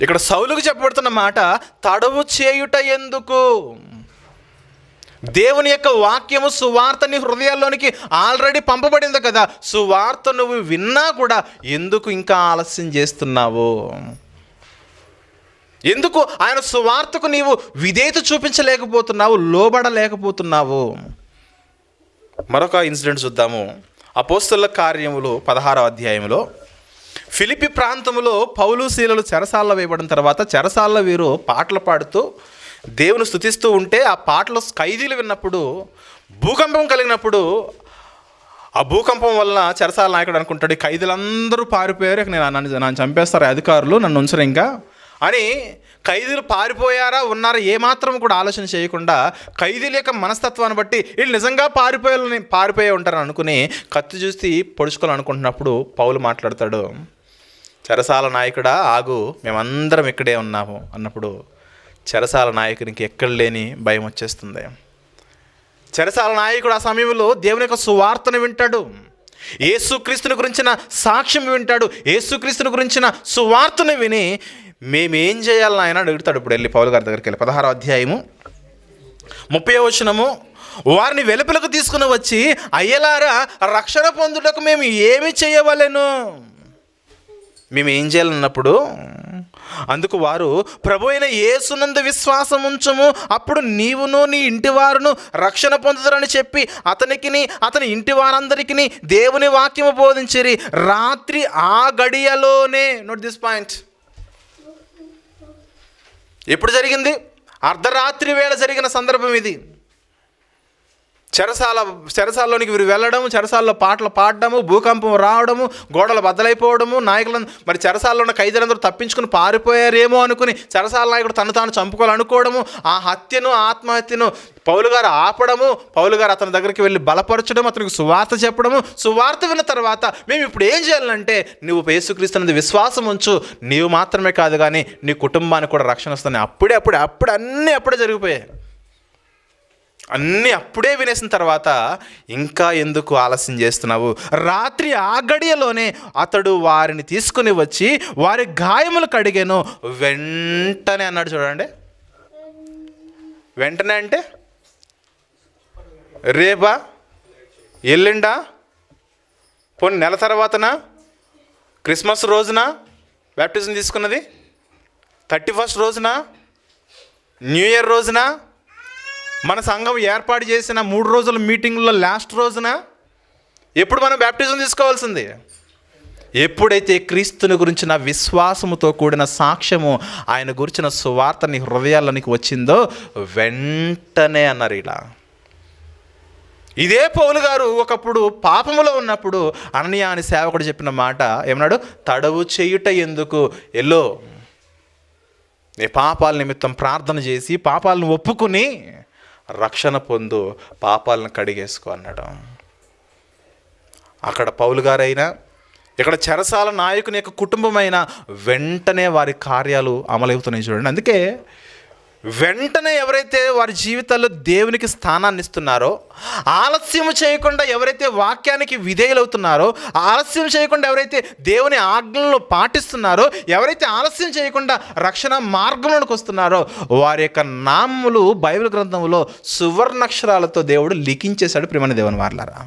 ఇక్కడ సౌలుకు చెప్పబడుతున్న మాట తడవు చేయుట ఎందుకు. దేవుని యొక్క వాక్యము సువార్త నీ హృదయాల్లోనికి ఆల్రెడీ పంపబడింది కదా, సువార్త నువ్వు విన్నా కూడా ఎందుకు ఇంకా ఆలస్యం చేస్తున్నావు? ఎందుకు ఆయన సువార్తకు నీవు విధేయత చూపించలేకపోతున్నావు, లోబడలేకపోతున్నావు? మరొక ఇన్సిడెంట్ చూద్దాము. అపోస్తలుల కార్యములు 16వ అధ్యాయంలో ఫిలిప్పి ప్రాంతంలో పౌలు శీలలు చెరసాల్లో వేయబడిన తర్వాత చెరసాల్లో వీరు పాటలు పాడుతూ దేవుని స్తుతిస్తూ ఉంటే ఆ పాటలు ఖైదీలు విన్నప్పుడు భూకంపం కలిగినప్పుడు ఆ భూకంపం వల్ల చెరసాల నాయకుడు అనుకుంటాడు, ఖైదీలందరూ పారిపోయారు, నన్ను చంపేస్తారు అధికారులు, నన్ను ఉంచరు ఇంకా అని. ఖైదీలు పారిపోయారా ఉన్నారా ఏమాత్రం కూడా ఆలోచన చేయకుండా ఖైదీల యొక్క మనస్తత్వాన్ని బట్టి వీళ్ళు నిజంగా పారిపోయే ఉంటారని అనుకుని కత్తి చూసి పొడుచుకోవాలనుకుంటున్నప్పుడు పౌలు మాట్లాడతాడు, చెరసాల నాయకుడా ఆగు, మేమందరం ఇక్కడే ఉన్నాము అన్నప్పుడు చెరసాల నాయకునికి ఎక్కడ లేని భయం వచ్చేస్తుంది. చెరసాల నాయకుడు ఆ సమయంలో దేవుని యొక్క సువార్తను వింటాడు, యేసుక్రీస్తుని గురించిన సాక్ష్యం వింటాడు, యేసుక్రీస్తుని గురించిన సువార్తను విని మేమేం చేయాలని ఆయన అడుగుతాడు. ఇప్పుడు వెళ్ళి పౌలు గారి దగ్గరికి వెళ్ళి 16వ అధ్యాయము 30వ వచనము, వారిని వెలుపలకు తీసుకుని వచ్చి అయ్యలారా రక్షణ పొందుటకు మేము ఏమి చేయవలెను, మేము ఏం చేయాలన్నప్పుడు అందుకు వారు ప్రభు అయిన యేసునందు విశ్వాసం ఉంచుము, అప్పుడు నీవును నీ ఇంటి వారును రక్షణ పొందుతారని చెప్పి అతనికిని అతని ఇంటి వారందరికీ దేవుని వాక్యము బోధించిరి. రాత్రి ఆ గడియలోనే, నోట్ దిస్ పాయింట్, ఎప్పుడు జరిగింది? అర్ధరాత్రి వేళ జరిగిన సందర్భం ఇది. చెరసాల్లోనికి వీరు వెళ్ళడము, చెరసాల్లో పాటలు పాడడము, భూకంపం రావడము, గోడలు బద్దలైపోవడము, నాయకులను మరి చెరసాల్లో ఉన్న ఖైదీలందరూ తప్పించుకుని పారిపోయారేమో అనుకుని చెరసాల నాయకుడు తను తాను చంపుకోవాలనుకోవడము, ఆ హత్యను ఆత్మహత్యను పౌలు గారు ఆపడము, పౌలు గారు అతని దగ్గరికి వెళ్ళి బలపరచడం, అతనికి సువార్త చెప్పడము. సువార్త విన్న తర్వాత మేము ఇప్పుడు ఏం చేయాలంటే నువ్వు యేసుక్రీస్తు అనేది విశ్వాసం ఉంచు, నీవు మాత్రమే కాదు కానీ నీ కుటుంబానికి కూడా రక్షణ వస్తుంది. అప్పుడే జరిగిపోయాయి. అన్నీ అప్పుడే వినేసిన తర్వాత ఇంకా ఎందుకు ఆలస్యం చేస్తున్నావు? రాత్రి ఆ గడియలోనే అతడు వారిని తీసుకుని వచ్చి వారి గాయములు కడిగాను. వెంటనే అన్నాడు చూడండి. వెంటనే అంటే రేపా, ఎల్లుండా, పోనీ నెల తర్వాతనా, క్రిస్మస్ రోజున బ్యాప్టిజం తీసుకున్నది, 31st రోజున, న్యూ ఇయర్ రోజున, మన సంఘం ఏర్పాటు చేసిన 3 రోజుల మీటింగ్లో లాస్ట్ రోజున, ఎప్పుడు మనం బ్యాప్టిజం తీసుకోవాల్సింది? ఎప్పుడైతే క్రీస్తుని గురించిన విశ్వాసముతో కూడిన సాక్ష్యము, ఆయన గురించిన సువార్త నీ హృదయాల్లోనికి వచ్చిందో వెంటనే అన్నారు. ఇలా ఇదే పౌలు గారు ఒకప్పుడు పాపములో ఉన్నప్పుడు అననీయ అని సేవకుడు చెప్పిన మాట ఏమన్నాడు? తడవు చేయుట ఎందుకు, ఎల్లో నీ పాపాల నిమిత్తం ప్రార్థన చేసి పాపాలను ఒప్పుకుని రక్షణ పొందు, పాపాలను కడిగేసుకో అన్నాడు. అక్కడ పౌలు గారైనా, ఇక్కడ చెరసాల నాయకుని యొక్క కుటుంబమైన వెంటనే వారి కార్యాలు అమలవుతున్నాయి చూడండి. అందుకే వెంటనే ఎవరైతే వారి జీవితాల్లో దేవునికి స్థానాన్ని ఇస్తున్నారో, ఆలస్యం చేయకుండా ఎవరైతే వాక్యానికి విధేయులవుతున్నారో, ఆలస్యం చేయకుండా ఎవరైతే దేవుని ఆజ్ఞలను పాటిస్తున్నారో, ఎవరైతే ఆలస్యం చేయకుండా రక్షణ మార్గంలోకి వస్తున్నారో, వారి యొక్క నామములు బైబిల్ గ్రంథంలో సువర్ణాక్షరాలతో దేవుడు లిఖించేశాడు. ప్రియమైన దేవుని వారలారా,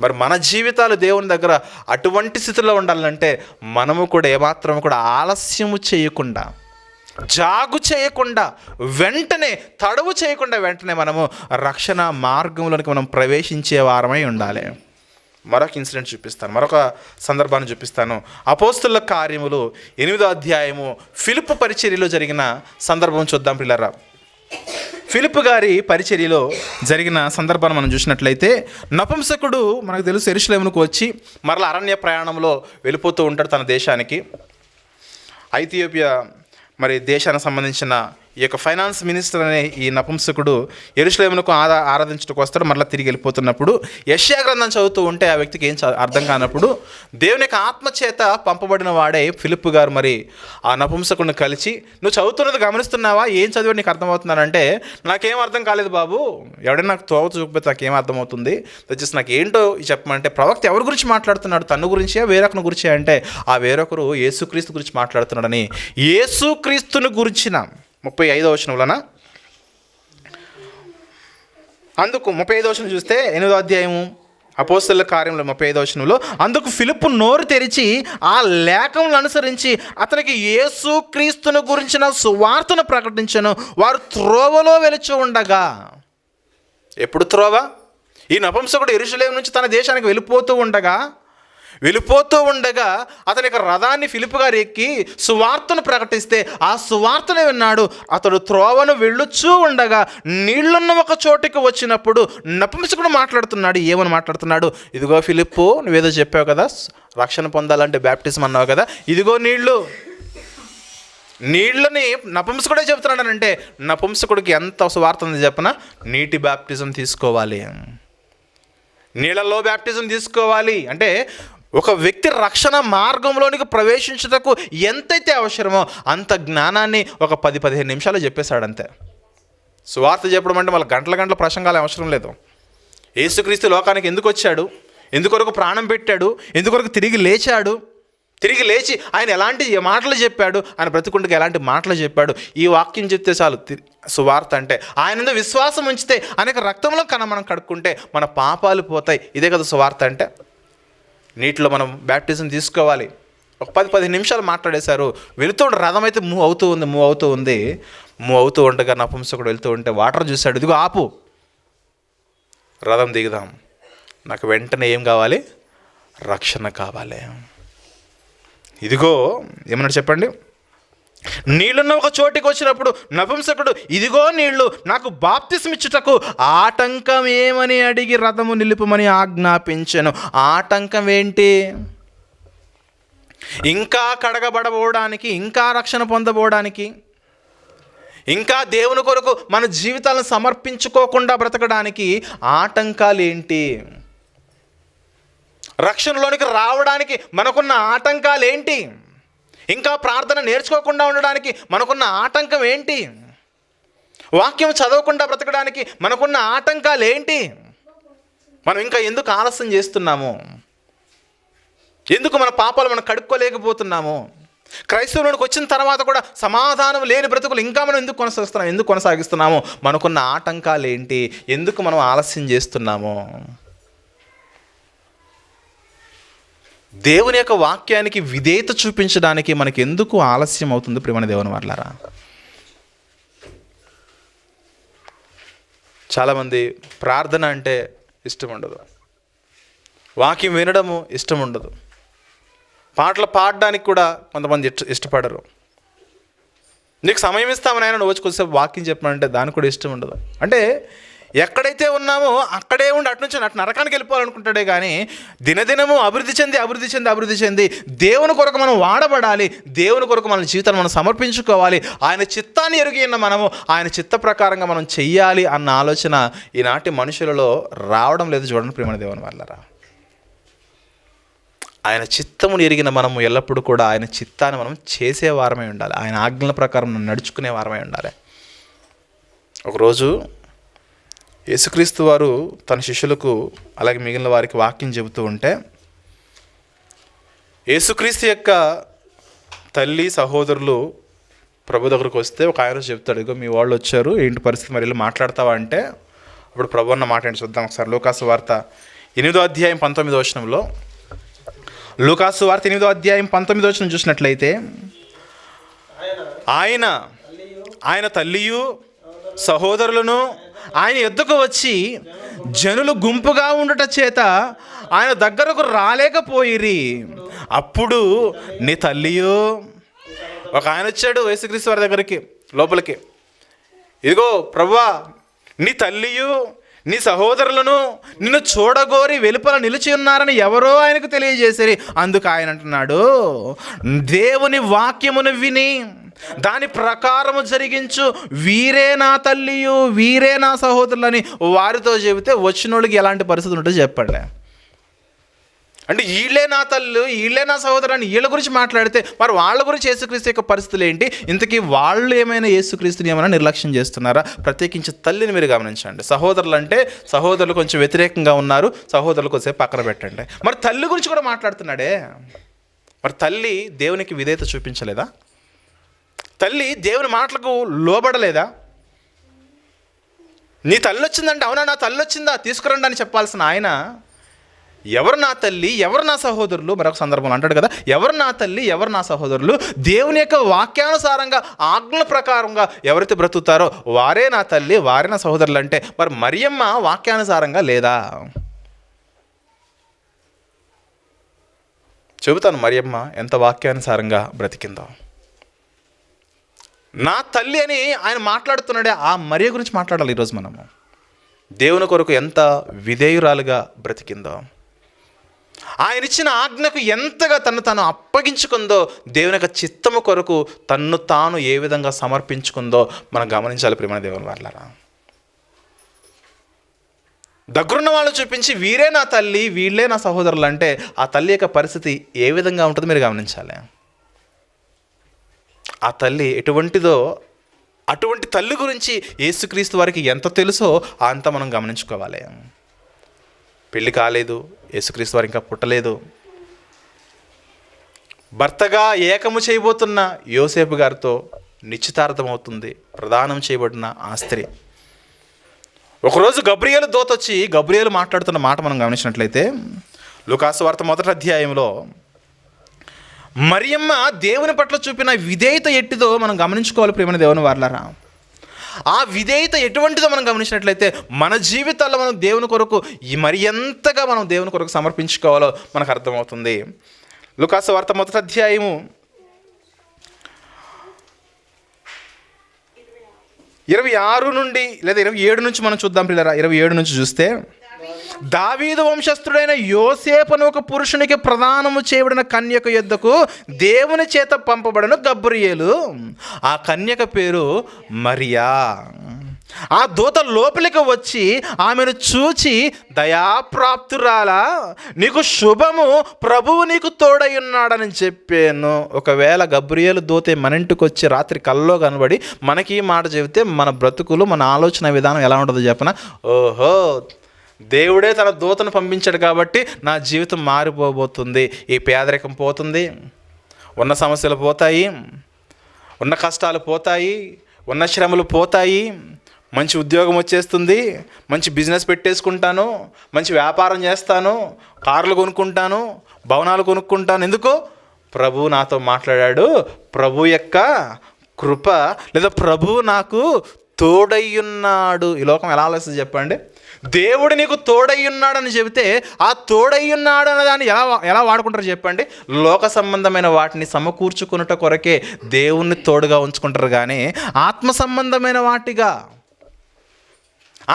మరి మన జీవితాలు దేవుని దగ్గర అటువంటి స్థితిలో ఉండాలంటే మనము కూడా ఏమాత్రం కూడా ఆలస్యము చేయకుండా, జాగు చేయకుండా, వెంటనే తడవు చేయకుండా వెంటనే మనము రక్షణ మార్గంలోనికి మనం ప్రవేశించే వారమై ఉండాలి. మరొక ఇన్సిడెంట్ చూపిస్తాను, మరొక సందర్భాన్ని చూపిస్తాను. అపోస్తుల కార్యములు 8వ అధ్యాయము ఫిలిప్పు పరిచర్యలో జరిగిన సందర్భం చూద్దాం పిల్లరా. ఫిలిప్పు గారి పరిచర్యలో జరిగిన సందర్భాన్ని మనం చూసినట్లయితే, నపుంసకుడు మనకు తెలుసు యెరూషలేమునకు వచ్చి మరలా అరణ్య ప్రయాణంలో వెళ్ళిపోతూ ఉంటాడు తన దేశానికి. ఐథియోపియా మరి దేశానికి సంబంధించిన ఈ యొక్క ఫైనాన్స్ మినిస్టర్ అనే ఈ నపుంసకుడు యెరూషలేమునకు ఆరాధించడానికి వస్తాడు. మరలా తిరిగి వెళ్ళిపోతున్నప్పుడు యెషయా గ్రంథం చదువుతూ ఉంటే ఆ వ్యక్తికి ఏం అర్థం కానప్పుడు దేవుని యొక్క ఆత్మచేత పంపబడిన వాడే ఫిలిప్పు గారు మరి ఆ నపుంసకుడిని కలిసి, నువ్వు చదువుతున్నది గమనిస్తున్నావా, ఏం చదివి నీకు అర్థమవుతున్నానంటే, నాకేం అర్థం కాలేదు బాబు, ఎవడైనా నాకు తోవ చూపితే నాకేం అర్థమవుతుంది, దయచేసి నాకు ఏంటో చెప్పమంటే, ప్రవక్త ఎవరి గురించి మాట్లాడుతున్నాడు, తన్ను గురించే వేరొకరి గురించి అంటే, ఆ వేరొకరు యేసుక్రీస్తు గురించి మాట్లాడుతున్నాడని, యేసుక్రీస్తుని గురించిన 35వ వచనంలోన, అందుకు 35వ వచనం చూస్తే 8వ అధ్యాయము అపోస్తలుల కార్యంలో 35వ వచనంలో, అందుకు ఫిలిప్పు నోరు తెరిచి ఆ లేఖములను అనుసరించి అతనికి యేసుక్రీస్తును గురించిన సువార్తను ప్రకటించెను. వారు త్రోవలో వెలుచు ఉండగా, ఎప్పుడు త్రోవ? ఈ నపుంసకుడు యెరూషలేము నుంచి తన దేశానికి వెళ్ళిపోతూ ఉండగా అతని యొక్క రథాన్ని ఫిలిప్పు గారు ఎక్కి సువార్తను ప్రకటిస్తే ఆ సువార్తను విన్నాడు. అతడు త్రోవను వెళ్ళుచూ ఉండగా నీళ్లున్న ఒక చోటికి వచ్చినప్పుడు నపుంసకుడు మాట్లాడుతున్నాడు. ఏమని మాట్లాడుతున్నాడు? ఇదిగో ఫిలిప్పు, నువ్వేదో చెప్పావు కదా, రక్షణ పొందాలంటే బ్యాప్టిజం అన్నావు కదా, ఇదిగో నీళ్ళని నపుంసకుడే చెబుతున్నాడనంటే, నపుంసకుడికి ఎంత సువార్త ఉంది చెప్పనా? నీటి బ్యాప్టిజం తీసుకోవాలి, నీళ్ళలో బ్యాప్టిజం తీసుకోవాలి. అంటే ఒక వ్యక్తి రక్షణ మార్గంలోనికి ప్రవేశించుటకు ఎంతైతే అవసరమో అంత జ్ఞానాన్ని ఒక 10-15 నిమిషాలు చెప్పేశాడు అంతే. సువార్త చెప్పడం అంటే మళ్ళీ గంటల ప్రసంగాలు అవసరం లేదు. యేసుక్రీస్తు లోకానికి ఎందుకు వచ్చాడు, ఎందుకొరకు ప్రాణం పెట్టాడు, ఎందుకొరకు తిరిగి లేచి ఆయన ఎలాంటి మాటలు చెప్పాడు, ఆయన బ్రతికుండగా ఎలాంటి మాటలు చెప్పాడు, ఈ వాక్యం చెప్తే చాలు సువార్త అంటే. ఆయన విశ్వాసం ఉంచితే, అనేక రక్తంలో మనం కడుక్కుంటే మన పాపాలు పోతాయి. ఇదే కదా సువార్త అంటే. నీటిలో మనం బ్యాప్టిజం తీసుకోవాలి. ఒక 10-15 నిమిషాలు మాట్లాడేశారు. వెళుతూ రథం అయితే మూవ్ అవుతూ ఉండగా నపుంసకుడు వెళ్తూ ఉంటే వాటర్ చూశాడు. ఇదిగో ఆపు, రథం దిగుదాం, నాకు వెంటనే ఏం కావాలి? రక్షణ కావాలి. ఇదిగో ఏమన్నాడు చెప్పండి? నీళ్ళున్న ఒక చోటికి వచ్చినప్పుడు నపుంసకుడు, ఇదిగో నీళ్లు, నాకు బాప్తిస్మ ఇచ్చుటకు ఆటంకం ఏమని అడిగి రథము నిలుపుమని ఆజ్ఞాపించెను. ఆటంకం ఏంటి? ఇంకా కడగబడబోవడానికి, ఇంకా రక్షణ పొందబోవడానికి, ఇంకా దేవుని కొరకు మన జీవితాలను సమర్పించుకోకుండా బ్రతకడానికి ఆటంకాలు ఏంటి? రక్షణలోనికి రావడానికి మనకున్న ఆటంకాలు ఏంటి? ఇంకా ప్రార్థన నేర్చుకోకుండా ఉండడానికి మనకున్న ఆటంకం ఏంటి? వాక్యం చదవకుండా బ్రతకడానికి మనకున్న ఆటంకాలు ఏంటి? మనం ఇంకా ఎందుకు ఆలస్యం చేస్తున్నాము? ఎందుకు మన పాపాలు మనం కడుక్కోలేకపోతున్నాము? క్రైస్తవులకు వచ్చిన తర్వాత కూడా సమాధానం లేని బ్రతుకులు ఇంకా మనం ఎందుకు కొనసాగిస్తున్నాము? మనకున్న ఆటంకాలు ఏంటి? ఎందుకు మనం ఆలస్యం చేస్తున్నాము? దేవుని యొక్క వాక్యానికి విధేయత చూపించడానికి మనకి ఎందుకు ఆలస్యం అవుతుంది? ప్రియమైన దేవుని వారలారా, చాలామంది ప్రార్థన అంటే ఇష్టం ఉండదు, వాక్యం వినడము ఇష్టం ఉండదు, పాటలు పాడడానికి కూడా కొంతమంది ఇష్టపడరు. నీకు సమయం ఇస్తామని ఆయన నువ్వు వచ్చి కొద్దిసేపు వాక్యం చెప్పమంటే దానికి కూడా ఇష్టం ఉండదు. అంటే ఎక్కడైతే ఉన్నామో అక్కడే ఉండి అటు నుంచి అటు నరకానికి వెళ్ళిపోవాలనుకుంటాడే కానీ దినదినము అభివృద్ధి చెంది దేవుని కొరకు మనం వాడబడాలి, దేవుని కొరకు మన జీవితాన్ని మనం సమర్పించుకోవాలి, ఆయన చిత్తాన్ని ఎరిగి ఉన్న మనము ఆయన చిత్త ప్రకారంగా మనం చెయ్యాలి అన్న ఆలోచన ఈనాటి మనుషులలో రావడం లేదు. చూడండి ప్రియమైన దేవుని వాళ్ళరా, ఆయన చిత్తమును ఎరిగిన మనము ఎల్లప్పుడూ కూడా ఆయన చిత్తాన్ని మనం చేసే వారమై ఉండాలి, ఆయన ఆజ్ఞల ప్రకారం మనం నడుచుకునే వారమై ఉండాలి. ఒకరోజు యేసుక్రీస్తు వారు తన శిష్యులకు అలాగే మిగిలిన వారికి వాక్యం చెబుతూ ఉంటే, యేసుక్రీస్తు యొక్క తల్లి సహోదరులు ప్రభు దగ్గరకు వస్తే ఒక ఆయన చెప్తాడు, ఇగో మీ వాళ్ళు వచ్చారు, ఏంటి పరిస్థితి, మరి వెళ్ళి మాట్లాడతావా అంటే, అప్పుడు ప్రభు అన్న మాట ఏంటి చూద్దాం ఒకసారి. లూకాసు వార్త 8వ అధ్యాయం 19వ వచనంలో, లూకాసు వార్త 8వ అధ్యాయం 19వ వచనం చూసినట్లయితే, ఆయన తల్లియు సహోదరులను ఆయన ఎద్దుకు వచ్చి జనులు గుంపుగా ఉండుట చేత ఆయన దగ్గరకు రాలేకపోయిరి. అప్పుడు నీ తల్లియు, ఒక ఆయన వచ్చాడు యేసుక్రీస్తు వారి దగ్గరికి లోపలికి, ఇదిగో ప్రభువా నీ తల్లియు నీ సహోదరులను నిన్ను చూడగోరి వెలుపల నిలిచి ఉన్నారని ఎవరో ఆయనకు తెలియజేశారు. అందుకు ఆయన అంటున్నాడు, దేవుని వాక్యమును విని దాని ప్రకారము జరిగించు, వీరే నా తల్లియు వీరే నా సహోదరులని వారితో చెబితే వచ్చినోళ్ళకి ఎలాంటి పరిస్థితి ఉంటుందో చెప్పండి. అంటే వీళ్ళే నా తల్లు వీళ్ళే నా సహోదరు అని వీళ్ళ గురించి మాట్లాడితే మరి వాళ్ళ గురించి యేసుక్రీస్తు యొక్క పరిస్థితులు ఏంటి? ఇంతకీ వాళ్ళు ఏమైనా యేసుక్రీస్తుని ఏమైనా నిర్లక్ష్యం చేస్తున్నారా? ప్రత్యేకించి తల్లిని మీరు గమనించండి. సహోదరులు అంటే సహోదరులు కొంచెం వ్యతిరేకంగా ఉన్నారు, సహోదరులు కొంచెం పక్కన పెట్టండి. మరి తల్లి గురించి కూడా మాట్లాడుతున్నాడే. మరి తల్లి దేవునికి విధేయత చూపించలేదా? తల్లి దేవుని మాటలకు లోబడలేదా? నీ తల్లి వచ్చిందంటే, అవునా నా తల్లి వచ్చిందా తీసుకురండి అని చెప్పాల్సిన ఆయన, ఎవరు నా తల్లి ఎవరు నా సహోదరులు, మరొక సందర్భంలో అంటాడు కదా, ఎవరు నా తల్లి ఎవరు నా సహోదరులు, దేవుని యొక్క వాక్యానుసారంగా ఆజ్ఞల ప్రకారంగా ఎవరైతే బ్రతుకుతారో వారే నా తల్లి వారే నా సహోదరులు అంటే, మరి మరియమ్మ వాక్యానుసారంగా లేదా? చెబుతాను మరియమ్మ ఎంత వాక్యానుసారంగా బ్రతికిందో. నా తల్లి అని ఆయన మాట్లాడుతున్నాడే, ఆ మరియ గురించి మాట్లాడాలి ఈరోజు మనము. దేవుని కొరకు ఎంత విధేయురాలుగా బ్రతికిందో, ఆయన ఇచ్చిన ఆజ్ఞకు ఎంతగా తను అప్పగించుకుందో, దేవుని యొక్క చిత్తము కొరకు తన్ను తాను ఏ విధంగా సమర్పించుకుందో మనం గమనించాలి ప్రియమైన దేవుని వాళ్ళారా. దగ్గరున్న వాళ్ళు చూపించి వీరే నా తల్లి వీళ్ళే నా సహోదరులు అంటే ఆ తల్లి యొక్క పరిస్థితి ఏ విధంగా ఉంటుందో మీరు గమనించాలి. ఆ తల్లి ఎటువంటిదో, అటువంటి తల్లి గురించి యేసుక్రీస్తు వారికి ఎంత తెలుసో అంత మనం గమనించుకోవాలి. పెళ్ళి కాలేదు, యేసుక్రీస్తు వారు ఇంకా పుట్టలేదు, భర్తగా ఏకము చేయబోతున్న యోసేపు గారితో నిశ్చితార్థం అవుతుంది ప్రదానం చేయబడిన ఆ స్త్రీ. ఒకరోజు గబ్రియేలు దూత వచ్చి గబ్రియేలు మాట్లాడుతున్న మాట మనం గమనించినట్లయితే లూకాసు వార్త 1వ అధ్యాయంలో మరియమ్మ దేవుని పట్ల చూపిన విధేయత ఎట్టిదో మనం గమనించుకోవాలి ప్రియమైన దేవుని వారలారా. ఆ విధేయత ఎటువంటిదో మనం గమనించినట్లయితే మన జీవితాల్లో మనం దేవుని కొరకు మరి ఎంతగా మనం దేవుని కొరకు సమర్పించుకోవాలో మనకు అర్థమవుతుంది. లూకాసు వార్త 1వ అధ్యాయము 26 నుండి లేదా 27 నుంచి మనం చూద్దాం పిల్లరా. 27 నుంచి చూస్తే, దావీదు వంశస్థుడైన యోసేపును ఒక పురుషునికి ప్రదానము చేయబడిన కన్యక యొద్దకు దేవుని చేత పంపబడిన గబ్రియేలు, ఆ కన్యక పేరు మరియా. ఆ దూత లోపలికి వచ్చి ఆమెను చూచి, దయాప్రాప్తురాలా నీకు శుభము, ప్రభువు నీకు తోడై ఉన్నాడని చెప్పాను. ఒకవేళ గబ్రియేలు దూతే మన ఇంటికి వచ్చి రాత్రి కల్లో కనబడి మనకి ఈ మాట చెబితే మన బ్రతుకులు మన ఆలోచన విధానం ఎలా ఉంటుందో చెప్పన, ఓహో దేవుడే తన దూతను పంపించాడు కాబట్టి నా జీవితం మారిపోబోతుంది, ఈ పేదరికం పోతుంది, ఉన్న సమస్యలు పోతాయి, ఉన్న కష్టాలు పోతాయి, ఉన్న శ్రమలు పోతాయి, మంచి ఉద్యోగం వచ్చేస్తుంది, మంచి బిజినెస్ పెట్టేసుకుంటాను, మంచి వ్యాపారం చేస్తాను, కార్లు కొనుక్కుంటాను, భవనాలు కొనుక్కుంటాను. ఎందుకు? ప్రభు నాతో మాట్లాడాడు, ప్రభు యొక్క కృప లేదా ప్రభు నాకు తోడయ్యున్నాడు. ఈ లోకం ఎలా ఆలోచిస్తుంది చెప్పండి? దేవుడు నీకు తోడయ్యున్నాడని చెబితే ఆ తోడయ్యున్నాడు అనే దాన్ని ఎలా వాడుకుంటారు చెప్పండి? లోక సంబంధమైన వాటిని సమకూర్చుకున్నట కొరకే దేవుణ్ణి తోడుగా ఉంచుకుంటారు, కానీ ఆత్మ సంబంధమైన వాటిగా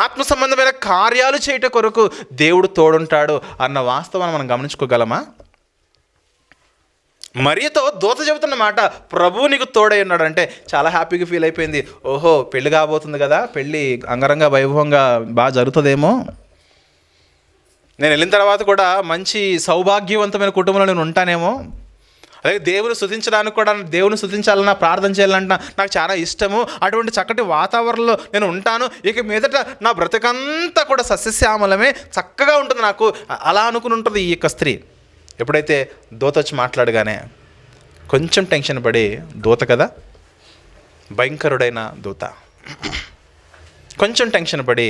ఆత్మ సంబంధమైన కార్యాలు చేయట కొరకు దేవుడు తోడుంటాడు అన్న వాస్తవాన్ని మనం గమనించుకోగలమా? మరియతో దూత చెబుతున్న మాట, ప్రభువు నీకు తోడై ఉన్నాడు అంటే చాలా హ్యాపీగా ఫీల్ అయిపోయింది. ఓహో, పెళ్ళి కాబోతుంది కదా, పెళ్ళి అంగరంగ వైభవంగా బాగా జరుగుతుందేమో, నేను వెళ్ళిన తర్వాత కూడా మంచి సౌభాగ్యవంతమైన కుటుంబంలో నేను ఉంటానేమో, అలాగే దేవుని స్తుతించడానికి కూడా, దేవుని స్తుతించాలన్నా ప్రార్థన చేయాలన్నా నాకు చాలా ఇష్టము, అటువంటి చక్కటి వాతావరణంలో నేను ఉంటాను, ఇక మీదట నా బ్రతకంతా కూడా సస్యశ్యామలమే, చక్కగా ఉంటుంది నాకు, అలా అనుకుని ఉంటుంది ఈ యొక్క స్త్రీ. ఎప్పుడైతే దూత వచ్చి మాట్లాడగానే కొంచెం టెన్షన్ పడి, దూత కదా, భయంకరుడైన దూత, కొంచెం టెన్షన్ పడి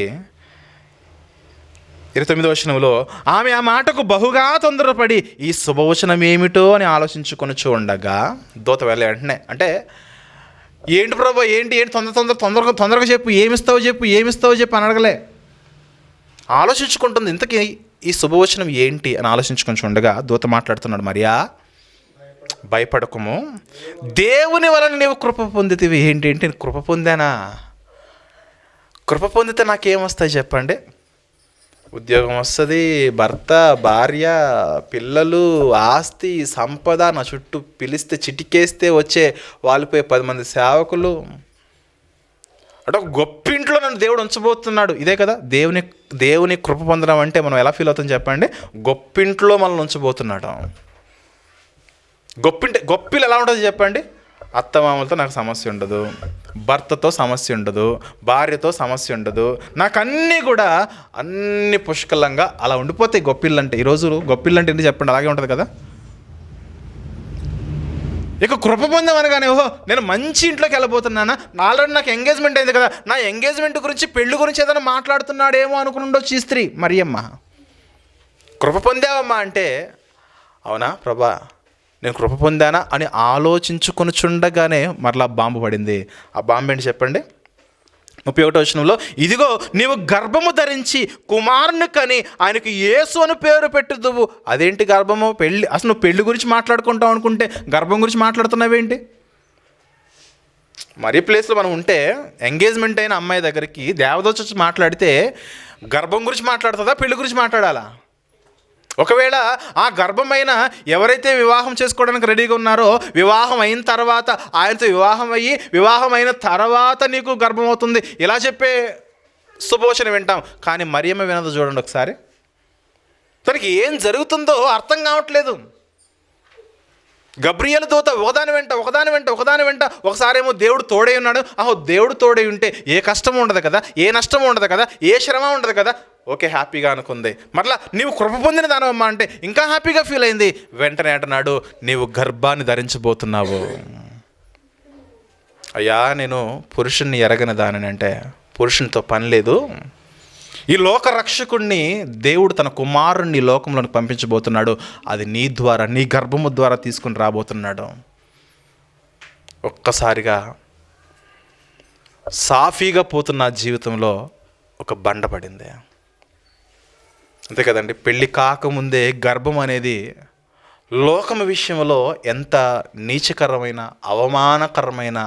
29వ వచనంలో ఆమె ఆ మాటకు బహుగా తొందరపడి ఈ శుభవచనం ఏమిటో అని ఆలోచించుకొని చూడగా, దూత వెళ్ళి వెంటనే, అంటే ఏంటి ప్రభు, ఏంటి తొందరగా చెప్పు, ఏమిస్తావు చెప్పు అని అడగలే, ఆలోచించుకుంటుంది. ఇంతకీ ఈ శుభవచనం ఏంటి అని ఆలోచించుకొని చూడగా దూత మాట్లాడుతున్నాడు, మరియా భయపడకము, దేవుని వలన నీవు కృప పొందితివి. ఏంటి కృప పొందానా? కృప పొందితే నాకేమొస్తాయి చెప్పండి? ఉద్యోగం వస్తుంది, భర్త, భార్య, పిల్లలు, ఆస్తి, సంపద, నా చుట్టూ పిలిస్తే చిటికేస్తే వచ్చే వాళ్ళపై 10 మంది సేవకులు, అంటే ఒక గొప్పింట్లో నన్ను దేవుడు ఉంచబోతున్నాడు. ఇదే కదా దేవుని కృప పొందడం అంటే. మనం ఎలా ఫీల్ అవుతాం చెప్పండి? గొప్పింట్లో మనల్ని ఉంచబోతున్నాడు. గొప్పిలు ఎలా ఉంటుంది చెప్పండి? అత్తమామలతో నాకు సమస్య ఉండదు, భర్తతో సమస్య ఉండదు, భార్యతో సమస్య ఉండదు, నాకు అన్నీ కూడా అన్ని పుష్కలంగా అలా ఉండిపోతాయి గొప్పిళ్ళు అంటే. ఈరోజు గొప్పిళ్ళు అంటే ఏంటి చెప్పండి? అలాగే ఉంటుంది కదా. ఇక కృప పొందామనగానే, ఓహో నేను మంచి ఇంట్లోకి వెళ్ళబోతున్నానా, ఆల్రెడీ నాకు ఎంగేజ్మెంట్ అయింది కదా, నా ఎంగేజ్మెంట్ గురించి, పెళ్లి గురించి ఏదైనా మాట్లాడుతున్నాడేమో అనుకుని ఉండొచ్చు ఈ స్త్రీ. మరియమ్మ కృప పొందావమ్మా అంటే, అవునా ప్రభా నేను కృప పొందానా అని ఆలోచించుకొని చుండగానే మరలా బాంబు పడింది. ఆ బాంబు ఏంటి చెప్పండి? 31వ వచనంలో, ఇదిగో నీవు గర్భము ధరించి కుమారుని కని ఆయనకు యేసు అని పేరు పెట్టుదువు. అదేంటి గర్భము? పెళ్ళి, అసలు నువ్వు పెళ్లి గురించి మాట్లాడుకుంటావు అనుకుంటే గర్భం గురించి మాట్లాడుతున్నావేంటి? మరీ ప్లేస్లో మనం ఉంటే, ఎంగేజ్మెంట్ అయిన అమ్మాయి దగ్గరికి దేవదూత వచ్చి మాట్లాడితే గర్భం గురించి మాట్లాడుతుందా, పెళ్లి గురించి మాట్లాడాలా? ఒకవేళ ఆ గర్భమైన ఎవరైతే వివాహం చేసుకోవడానికి రెడీగా ఉన్నారో, వివాహం అయిన తర్వాత ఆయనతో వివాహం అయిన తర్వాత నీకు గర్భం అవుతుంది, ఇలా చెప్పే శుభవచనం వింటాం. కానీ మరియమ్మ వినదు. చూడండి ఒకసారి, తనకి ఏం జరుగుతుందో అర్థం కావట్లేదు. గబ్రియలు దూత ఒకదాని వెంట ఒకసారేమో దేవుడు తోడై ఉన్నాడు. దేవుడు తోడై ఉంటే ఏ కష్టము ఉండదు కదా, ఏ నష్టము ఉండదు కదా, ఏ శ్రమ ఉండదు కదా, ఓకే హ్యాపీగా అనుకుంది. మరలా నీవు కృప పొందిన దానమ్మా అంటే ఇంకా హ్యాపీగా ఫీల్ అయింది. వెంటనే అంటున్నాడు, నీవు గర్భాన్ని ధరించబోతున్నావు. అయ్యా నేను పురుషుణ్ణి ఎరగని దానిని అంటే, పురుషునితో పని లేదు, ఈ లోక రక్షకుణ్ణి దేవుడు తన కుమారుణ్ణి లోకంలోకి పంపించబోతున్నాడు, అది నీ ద్వారా, నీ గర్భము ద్వారా తీసుకుని రాబోతున్నాడు. ఒక్కసారిగా సాఫీగా పోతున్న జీవితంలో ఒక బండ పడింది. అంతే కదండి, పెళ్ళి కాకముందే గర్భం అనేది లోకం విషయంలో ఎంత నీచకరమైన, అవమానకరమైన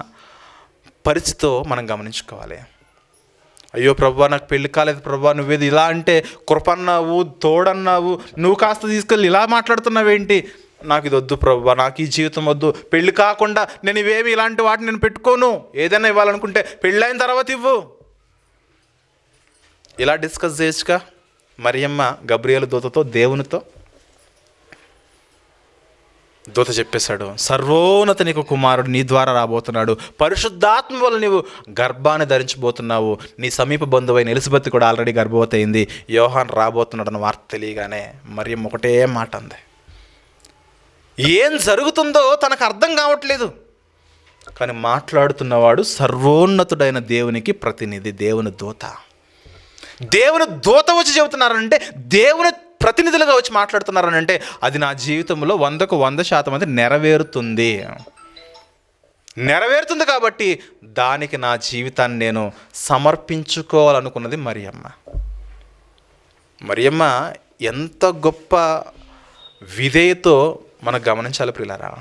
పరిస్థితితో మనం గమనించుకోవాలి. అయ్యో ప్రభువా నాకు పెళ్ళి కాలేదు ప్రభువా, నువ్వేది ఇలా అంటే కృపన్నావు, తోడన్నావు, నువ్వు కాస్త తీసుకెళ్ళి ఇలా మాట్లాడుతున్నావేంటి, నాకు ఇది వద్దు ప్రభువా, నాకు ఈ జీవితం వద్దు, పెళ్ళి కాకుండా నేను ఇవేమి ఇలాంటి వాటిని నేను పెట్టుకోను, ఏదైనా ఇవ్వాలనుకుంటే పెళ్ళైన తర్వాత ఇవ్వు, ఇలా డిస్కస్ చేయొచ్చుగా మరియమ్మ గబ్రియలు దూతతో, దేవునితో. దూత చెప్పేశాడు, సర్వోన్నత నీకు కుమారుడు నీ ద్వారా రాబోతున్నాడు, పరిశుద్ధాత్మ వల్ల నీవు గర్భాన్ని ధరించబోతున్నావు, నీ సమీప బంధువైన ఎలిజబెత్ కూడా ఆల్రెడీ గర్భవతి అయింది, యోహాన్ రాబోతున్నాడు అన్న వార్త తెలియగానే మరియమ్మ ఒకటే మాట అంది. ఏం జరుగుతుందో తనకు అర్థం కావట్లేదు, కానీ మాట్లాడుతున్నవాడు సర్వోన్నతుడైన దేవునికి ప్రతినిధి, దేవుని దూత. దేవుని దూత వచ్చి చెబుతున్నారంటే, దేవుని ప్రతినిధులుగా వచ్చి మాట్లాడుతున్నారనంటే, అది నా జీవితంలో 100కు 100% అది నెరవేరుతుంది కాబట్టి దానికి నా జీవితాన్ని నేను సమర్పించుకోవాలనుకున్నది మరియమ్మ ఎంత గొప్ప విధేయతో మనం గమనించాలి ప్రియులారా.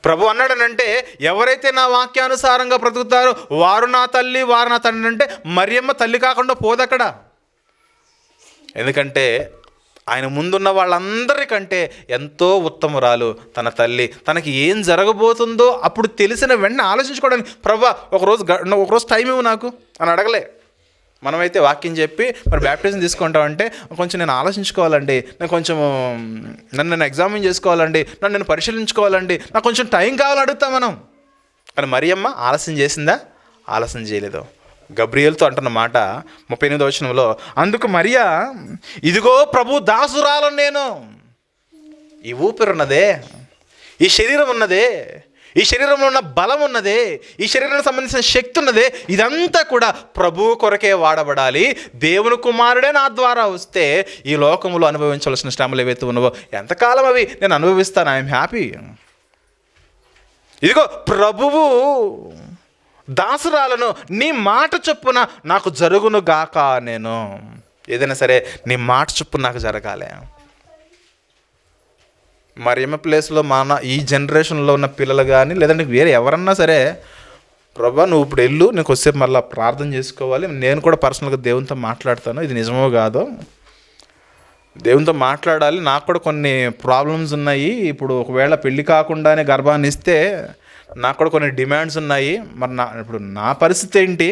ప్రభు అన్నాడనంటే ఎవరైతే నా వాక్యానుసారంగా బ్రతుకుతారో వారు నా తల్లి, వారు నా తండ్రి అంటే మరియమ్మ తల్లి కాకుండా పోదక్కడ. ఎందుకంటే ఆయన ముందున్న వాళ్ళందరికంటే ఎంతో ఉత్తమురాలు తన తల్లి. తనకి ఏం జరగబోతుందో అప్పుడు తెలిసిన వెంటనే ఆలోచించుకోవడానికి ప్రభా ఒకరోజు టైం ఇవ్వు నాకు అని అడగలే. మనమైతే వాక్యం చెప్పి మరి బ్యాప్టిజం తీసుకుంటామంటే కొంచెం నేను ఆలోచించుకోవాలండి, నన్ను ఎగ్జామిన్ చేసుకోవాలండి, నేను పరిశీలించుకోవాలండి, నాకు కొంచెం టైం కావాలని అడుగుతాం మనం. కానీ మరియమ్మ ఆలస్యం చేసిందా? ఆలస్యం చేయలేదు. గబ్రియేలుతో అంటున్న మాట 38వ వచనంలో, అందుకు మరియా, ఇదిగో ప్రభు దాసురాలను నేను. ఈ ఊపిరి ఉన్నదే, ఈ శరీరం ఉన్నదే, ఈ శరీరంలో ఉన్న బలం ఉన్నదే, ఈ శరీరానికి సంబంధించిన శక్తి ఉన్నదే, ఇదంతా కూడా ప్రభువు కొరకే వాడబడాలి. దేవుని కుమారుడే నా ద్వారా వస్తే ఈ లోకంలో అనుభవించవలసిన శ్రమలు ఏవైతే ఉన్నావో ఎంతకాలం అవి నేను అనుభవిస్తాను. I'm happy. ఇదిగో ప్రభువు దాసురాలను, నీ మాట చొప్పున నాకు జరుగును గాక. నేను ఏదైనా సరే నీ మాట చొప్పున నాకు జరగాలి. మరియమ్మ ప్లేస్లో ఈ జనరేషన్లో ఉన్న పిల్లలు కానీ లేదంటే వేరే ఎవరన్నా సరే, ప్రభా నువ్వు ఇప్పుడు వెళ్ళు, నీకు వచ్చే మళ్ళీ ప్రార్థన చేసుకోవాలి, నేను కూడా పర్సనల్గా దేవునితో మాట్లాడతాను, ఇది నిజమో కాదో దేవునితో మాట్లాడాలి, నాకు కూడా కొన్ని ప్రాబ్లమ్స్ ఉన్నాయి, ఇప్పుడు ఒకవేళ పెళ్ళి కాకుండానే గర్భాన్ని ఇస్తే నాకు కూడా కొన్ని డిమాండ్స్ ఉన్నాయి, మరి ఇప్పుడు నా పరిస్థితి ఏంటి?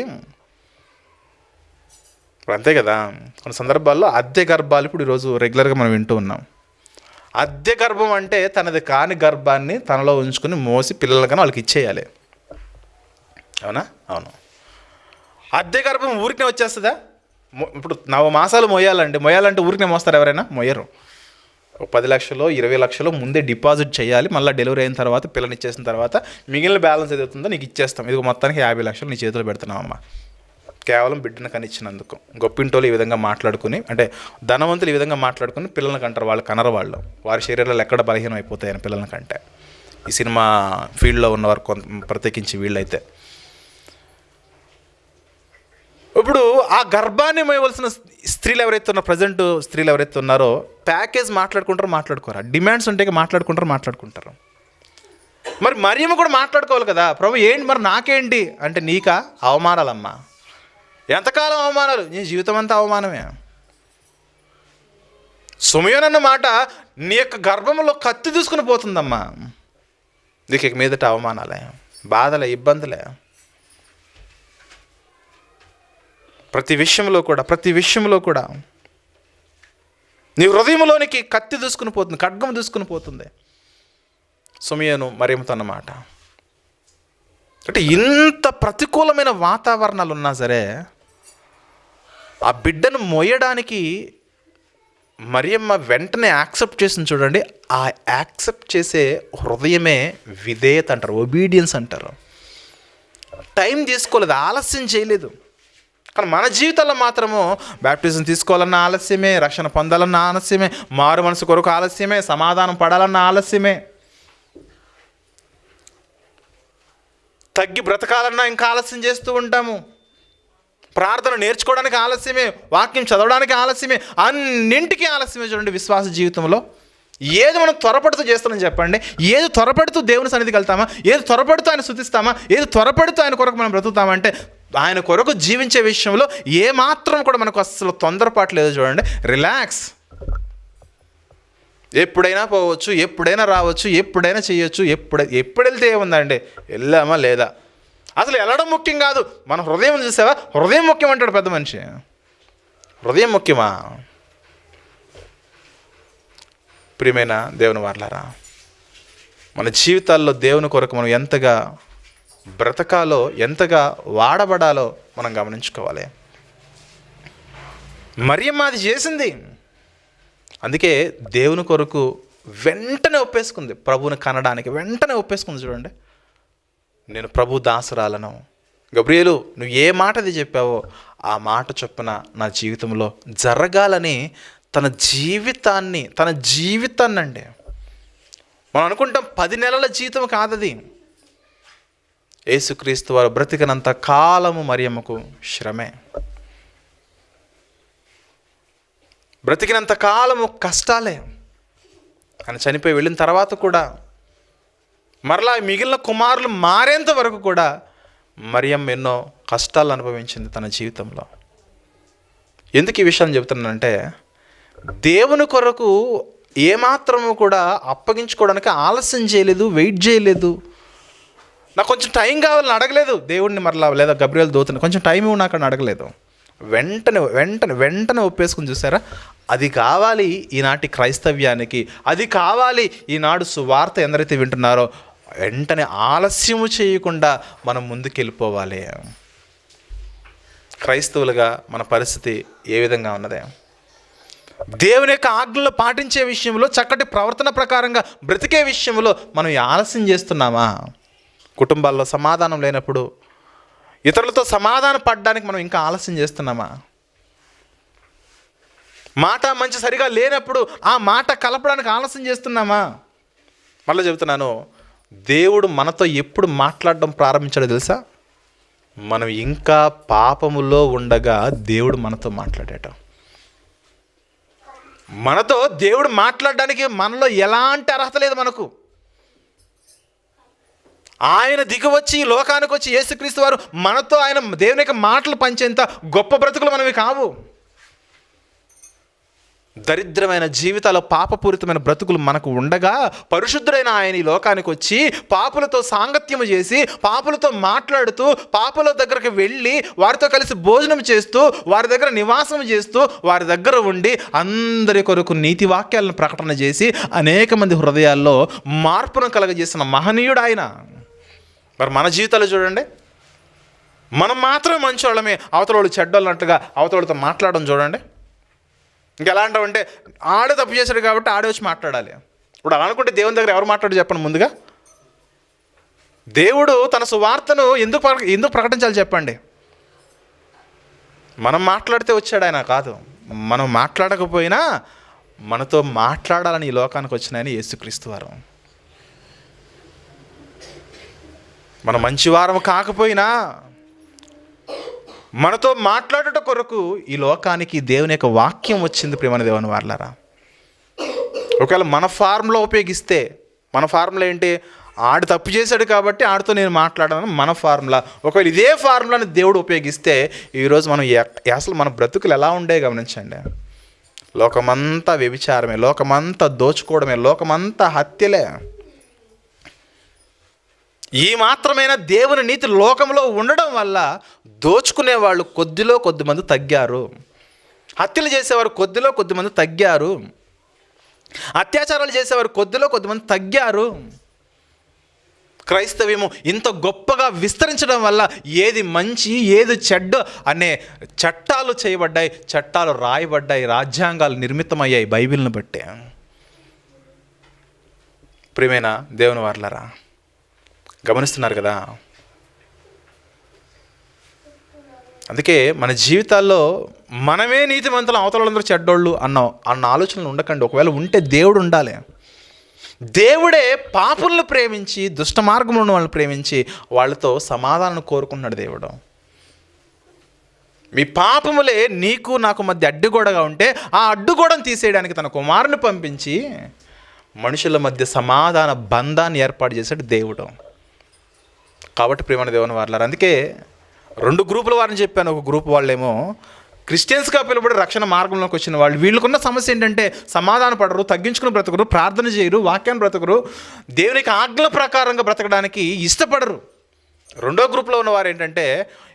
ఇప్పుడు అంతే కదా. కొన్ని సందర్భాల్లో అద్దె గర్భాలు ఇప్పుడు ఈరోజు రెగ్యులర్గా మనం వింటూ ఉన్నాం. అద్దె గర్భం అంటే తనది కాని గర్భాన్ని తనలో ఉంచుకొని మోసి పిల్లలకన్నా వాళ్ళకి ఇచ్చేయాలి. అవునా? అవును. అద్దె గర్భం ఊరికే వచ్చేస్తుందా? ఇప్పుడు 9 మాసాలు మొయ్యాలంటే ఊరికే మోస్తారు ఎవరైనా? మొయ్యరు. 10 లక్షలు 20 లక్షలు ముందే డిపాజిట్ చేయాలి. మళ్ళీ డెలివరీ అయిన తర్వాత పిల్లని ఇచ్చేసిన తర్వాత మిగిలిన బ్యాలెన్స్ ఏదవుతుందో నీకు ఇచ్చేస్తాం. ఇది మొత్తానికి 50 లక్షలు నీ చేతిలో పెడుతున్నామమ్మా, కేవలం బిడ్డను కనిచ్చినందుకు. గొప్పింటోళ్ళు ఈ విధంగా మాట్లాడుకుని, అంటే ధనవంతులు ఈ విధంగా మాట్లాడుకుని పిల్లలకి అంటారు, వాళ్ళు కనరు, వాళ్ళు వారి శరీరాలు ఎక్కడ బలహీనం అయిపోతాయని పిల్లలకి అంటే. ఈ సినిమా ఫీల్డ్లో ఉన్నవారు ప్రత్యేకించి వీళ్ళైతే ఇప్పుడు ఆ గర్భాన్ని మోయవలసిన స్త్రీలు ఎవరైతే ఉన్నారో, ప్రజెంట్ స్త్రీలు ఎవరైతే ఉన్నారో ప్యాకేజ్ మాట్లాడుకోరా, డిమాండ్స్ ఉంటే మాట్లాడుకుంటారు. మరి మరియమ్మ కూడా మాట్లాడుకోవాలి కదా, ప్రభు ఏంటి మరి నాకేంటి అంటే, నీకా అవమానాలమ్మా, ఎంతకాలం అవమానాలు, నీ జీవితం అంతా అవమానమే. సుమయోనన్న మాట నీ యొక్క గర్భంలో కత్తి దూసుకుని పోతుందమ్మా, నీకు మీదట అవమానాలే, బాధలే, ఇబ్బందులే. ప్రతి విషయంలో కూడా నీ హృదయంలోనికి కత్తి దూసుకుని పోతుంది, ఖడ్గం దూసుకుని పోతుంది. సుమయోను మరియమ్మతో అన్నమాట. అంటే ఇంత ప్రతికూలమైన వాతావరణాలు ఉన్నా సరే ఆ బిడ్డను మోయడానికి మరియమ్మ వెంటనే యాక్సెప్ట్ చేసింది. చూడండి, ఆ యాక్సెప్ట్ చేసే హృదయమే విధేయత అంటారు, ఒబీడియన్స్ అంటారు. టైం తీసుకోలేదు, ఆలస్యం చేయలేదు. కానీ మన జీవితాల్లో మాత్రము బ్యాప్టిజం తీసుకోవాలన్న ఆలస్యమే, రక్షణ పొందాలన్న ఆలస్యమే, మారు మనసు కొరకు ఆలస్యమే, సమాధానం పడాలన్న ఆలస్యమే, తగ్గి బ్రతకాలన్నా ఇంకా ఆలస్యం చేస్తూ ఉంటాము. ప్రార్థన నేర్చుకోవడానికి ఆలస్యమే, వాక్యం చదవడానికి ఆలస్యమే, అన్నింటికీ ఆలస్యమే. చూడండి, విశ్వాస జీవితంలో ఏది మనం త్వరపడుతూ చేస్తామని చెప్పండి, ఏది త్వరపడుతూ దేవుని సన్నిధికి వెళ్తామా, ఏది త్వరపడుతూ ఆయన స్తుతిస్తామా, ఏది త్వరపడుతూ ఆయన కొరకు మనం బ్రతుకుతామంటే ఆయన కొరకు జీవించే విషయంలో ఏమాత్రం కూడా మనకు అసలు తొందరపాటు లేదు. చూడండి, రిలాక్స్. ఎప్పుడైనా పోవచ్చు, ఎప్పుడైనా రావచ్చు, ఎప్పుడైనా చేయొచ్చు. ఎప్పుడు వెళ్తే ఏముందండి, వెళ్ళామా లేదా. అసలు వెళ్ళడం ముఖ్యం కాదు, మన హృదయం చూసావా, హృదయం ముఖ్యం అంటాడు పెద్ద మనిషి. హృదయం ముఖ్యమా? ప్రియమైన దేవుని వారలారా, మన జీవితాల్లో దేవుని కొరకు మనం ఎంతగా బ్రతకాలో, ఎంతగా వాడబడాలో మనం గమనించుకోవాలి. మరియమ్మ అది చేసింది. అందుకే దేవుని కొరకు వెంటనే ఒప్పేసుకుంది, ప్రభువుని కనడానికి వెంటనే ఒప్పేసుకుంది. చూడండి, నేను ప్రభు దాసురాలను. గబ్రియేలు, నువ్వు ఏ మాట అది చెప్పావో ఆ మాట చొప్పున నా జీవితంలో జరగాలని తన జీవితాన్ని అండి, మనం అనుకుంటాం 10 నెలల జీవితం కాదది. యేసుక్రీస్తు వారు బ్రతికినంత కాలము మరియమ్మకు శ్రమే, బ్రతికినంత కాలము కష్టాలే. ఆయన చనిపోయి వెళ్ళిన తర్వాత కూడా మరలా మిగిలిన కుమారులు మారేంత వరకు కూడా మరియమ్మ ఎన్నో కష్టాలు అనుభవించింది తన జీవితంలో. ఎందుకు ఈ విషయాన్ని చెబుతున్నానంటే, దేవుని కొరకు ఏమాత్రము కూడా అప్పగించుకోవడానికి ఆలస్యం చేయలేదు, వెయిట్ చేయలేదు. నాకు కొంచెం టైం కావాలని అడగలేదు దేవుడిని మరలా, లేదా గబ్రియల్ దూతని కొంచెం టైం ఇవ్వు నాకు అని అడగలేదు. వెంటనే ఒప్పేసుకుని చూసారా, అది కావాలి ఈనాటి క్రైస్తవ్యానికి, అది కావాలి ఈనాడు సువార్త ఎందరైతే వింటున్నారో, వెంటనే ఆలస్యము చేయకుండా మనం ముందుకెళ్ళిపోవాలి. క్రైస్తవులుగా మన పరిస్థితి ఏ విధంగా ఉన్నదే? దేవుని యొక్క ఆజ్ఞలు పాటించే విషయంలో, చక్కటి ప్రవర్తన ప్రకారంగా బ్రతికే విషయంలో మనం ఆలస్యం చేస్తున్నామా? కుటుంబాల్లో సమాధానం లేనప్పుడు ఇతరులతో సమాధానం పడడానికి మనం ఇంకా ఆలస్యం చేస్తున్నామా? మాట మంచి సరిగా లేనప్పుడు ఆ మాట కలపడానికి ఆలస్యం చేస్తున్నామా? మళ్ళీ చెబుతున్నాను, దేవుడు మనతో ఎప్పుడు మాట్లాడడం ప్రారంభించాడో తెలుసా? మనం ఇంకా పాపములో ఉండగా దేవుడు మనతో మాట్లాడేట. మనతో దేవుడు మాట్లాడడానికి మనలో ఎలాంటి అర్హత లేదు మనకు. ఆయన దిగివచ్చి లోకానికి వచ్చి యేసుక్రీస్తు వారు మనతో ఆయన దేవుని యొక్క మాటలు పంచేంత గొప్ప బ్రతుకులు మనవి కావు. దరిద్రమైన జీవితాలు, పాపపూరితమైన బ్రతుకులు మనకు ఉండగా పరిశుద్ధుడైన ఆయన ఈ లోకానికి వచ్చి పాపులతో సాంగత్యము చేసి, పాపులతో మాట్లాడుతూ, పాపుల దగ్గరకు వెళ్ళి వారితో కలిసి భోజనం చేస్తూ, వారి దగ్గర నివాసం చేస్తూ, వారి దగ్గర ఉండి అందరి కొరకు నీతి వాక్యాలను ప్రకటన చేసి అనేక మంది హృదయాల్లో మార్పును కలగజేసిన మహనీయుడు ఆయన. మరి మన జీవితాలు చూడండి, మనం మాత్రమే మంచోళ్ళమే, అవతల చెడ్డోళ్ళు అన్నట్టుగా అవతలతో మాట్లాడడం చూడండి. ఇంకెలా అంటామంటే, ఆడే తప్పు చేశాడు కాబట్టి ఆడే వచ్చి మాట్లాడాలి. ఇప్పుడు అలా అనుకుంటే దేవుని దగ్గర ఎవరు మాట్లాడి చెప్పండి? ముందుగా దేవుడు తన సువార్తను ఎందుకు ప్రకటించాలి చెప్పండి? మనం మాట్లాడితే వచ్చాడు ఆయన కాదు. మనం మాట్లాడకపోయినా మనతో మాట్లాడాలని ఈ లోకానికి వచ్చిన ఆయన యేసుక్రీస్తు వారు. మనం మంచివారం కాకపోయినా మనతో మాట్లాడట కొరకు ఈ లోకానికి దేవుని యొక్క వాక్యం వచ్చింది. ప్రియమైన దేవుని వారలారా, ఒకవేళ మన ఫార్ములా ఉపయోగిస్తే, మన ఫార్ములా ఏంటి? ఆడు తప్పు చేశాడు కాబట్టి ఆడితో నేను మాట్లాడాను మన ఫార్ములా. ఒకవేళ ఇదే ఫార్ములాని దేవుడు ఉపయోగిస్తే ఈరోజు మనం అసలు మన బ్రతుకులు ఎలా ఉండే గమనించండి. లోకమంతా వ్యభిచారమే, లోకమంతా దోచుకోవడమే, లోకమంతా హత్యలే. ఈ మాత్రమైన దేవుని నీతి లోకంలో ఉండడం వల్ల దోచుకునే వాళ్ళు కొద్దిలో కొద్దిమంది తగ్గారు, హత్యలు చేసేవారు కొద్దిలో కొద్దిమంది తగ్గారు, అత్యాచారాలు చేసేవారు కొద్దిలో కొద్దిమంది తగ్గారు. క్రైస్తవ్యము ఇంత గొప్పగా విస్తరించడం వల్ల ఏది మంచి ఏది చెడ్డ అనే చట్టాలు చేయబడ్డాయి, చట్టాలు రాయబడ్డాయి, రాజ్యాంగాలు నిర్మితమయ్యాయి బైబిల్ని బట్టే. ప్రియమైన దేవుని వారలారా, గమనిస్తున్నారు కదా? అందుకే మన జీవితాల్లో మనమే నీతిమంతులు, అవతలందరూ చెడ్డోళ్ళు అన్న ఆలోచనలు ఉండకండి. ఒకవేళ ఉంటే దేవుడు ఉండాలి. దేవుడే పాపులను ప్రేమించి, దుష్ట మార్గంలో ఉన్న వాళ్ళని ప్రేమించి వాళ్ళతో సమాధానం కోరుకున్నాడు దేవుడు. మీ పాపములే నీకు నాకు మధ్య అడ్డుగోడగా ఉంటే ఆ అడ్డుగోడను తీసేయడానికి తన కుమారుని పంపించి మనుషుల మధ్య సమాధాన బంధాన్ని ఏర్పాటు చేశాడు దేవుడు. కాబట్టి ప్రియమైన దేవుని వారలారా, అందుకే రెండు గ్రూపుల వారిని చెప్పాను. ఒక గ్రూప్ వాళ్ళేమో క్రిస్టియన్స్గా పిలువబడి రక్షణ మార్గంలోకి వచ్చిన వాళ్ళు. వీళ్ళకున్న సమస్య ఏంటంటే సమాధాన పడరు, తగ్గించుకుని బ్రతకరు, ప్రార్థన చేయరు, వాక్యాన్ని బ్రతకరు, దేవునికి ఆజ్ఞల ప్రకారంగా బ్రతకడానికి ఇష్టపడరు. రెండో గ్రూప్లో ఉన్నవారు ఏంటంటే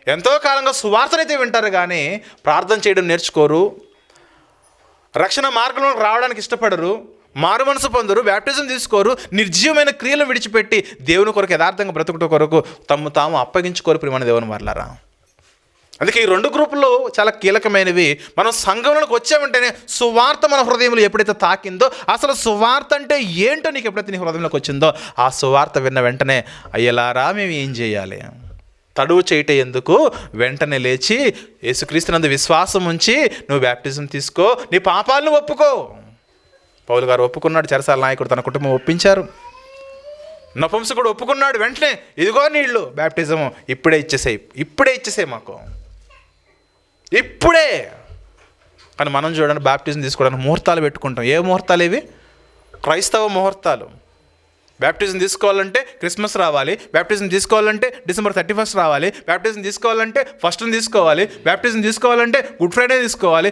ఎంతో కాలంగా సువార్తనైతే వింటారు కానీ ప్రార్థన చేయడం నేర్చుకోరు, రక్షణ మార్గంలోకి రావడానికి ఇష్టపడరు, మారు మనసు పొందరు, బ్యాప్టిజం తీసుకోరు, నిర్జీవమైన క్రియలను విడిచిపెట్టి దేవుని కొరకు యథార్థంగా బ్రతుకుట కొరకు తాము అప్పగించుకోరు. ప్రియమైన దేవుని వారలారా, అందుకే ఈ రెండు గ్రూపులు చాలా కీలకమైనవి. మనం సంఘంలోకి వచ్చామంటేనే సువార్త మన హృదయంలో ఎప్పుడైతే తాకిందో, అసలు సువార్త అంటే ఏంటో నీకు ఎప్పుడైతే నీ హృదయంలోకి వచ్చిందో, ఆ సువార్త విన్న వెంటనే అయ్యలారా మేము ఏం చేయాలి? తడువు చేయట ఎందుకు? వెంటనే లేచి యేసుక్రీస్తునందు విశ్వాసం ఉంచి నువ్వు బ్యాప్టిజం తీసుకో, నీ పాపాలను ఒప్పుకో. పౌలు గారు ఒప్పుకున్నాడు, చెరసాల నాయకుడు తన కుటుంబం ఒప్పించారు, నపుంసకుడు ఒప్పుకున్నాడు. వెంటనే ఇదిగో నీళ్ళు, బ్యాప్టిజము ఇప్పుడే ఇచ్చేసేయి మాకు, ఇప్పుడే. కానీ మనం చూడండి, బ్యాప్టిజం తీసుకోవడానికి ముహూర్తాలు పెట్టుకుంటాం. ఏ ముహూర్తాలు ఇవి? క్రైస్తవ ముహూర్తాలు. బ్యాప్టిజం తీసుకోవాలంటే క్రిస్మస్ రావాలి, బ్యాప్టిజం తీసుకోవాలంటే December 31 రావాలి, బ్యాప్టిజం తీసుకోవాలంటే 1st తీసుకోవాలి, బ్యాప్టిజం తీసుకోవాలంటే గుడ్ ఫ్రైడే తీసుకోవాలి,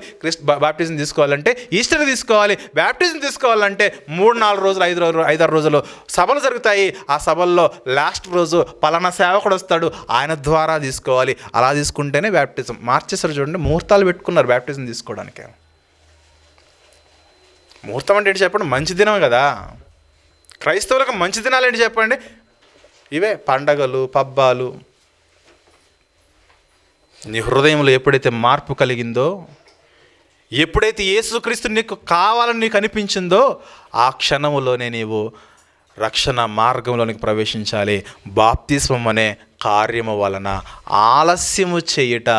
బ్యాప్టిజం తీసుకోవాలంటే ఈస్టర్ తీసుకోవాలి, బ్యాప్టిజం తీసుకోవాలంటే 3-4 రోజులు 5-6 రోజులు సభలు జరుగుతాయి. ఆ సభల్లో లాస్ట్ రోజు పలానా సేవకుడు వస్తాడు, ఆయన ద్వారా తీసుకోవాలి. అలా తీసుకుంటేనే బ్యాప్టిజం. మార్చేసారు చూడండి, ముహూర్తాలు పెట్టుకున్నారు బ్యాప్టిజం తీసుకోవడానికి. ముహూర్తం అంటే ఏంటి చెప్పండి? మంచి దినం కదా. క్రైస్తవులకు మంచి దినాలు ఏంటి చెప్పండి? ఇవే పండగలు, పబ్బాలు. నీ హృదయంలో ఎప్పుడైతే మార్పు కలిగిందో, ఎప్పుడైతే యేసుక్రీస్తు నీకు కావాలని నీకు అనిపించిందో, ఆ క్షణములోనే నీవు రక్షణ మార్గంలోనికి ప్రవేశించాలి. బాప్తిస్మం అనే కార్యము వలన ఆలస్యము చేయుట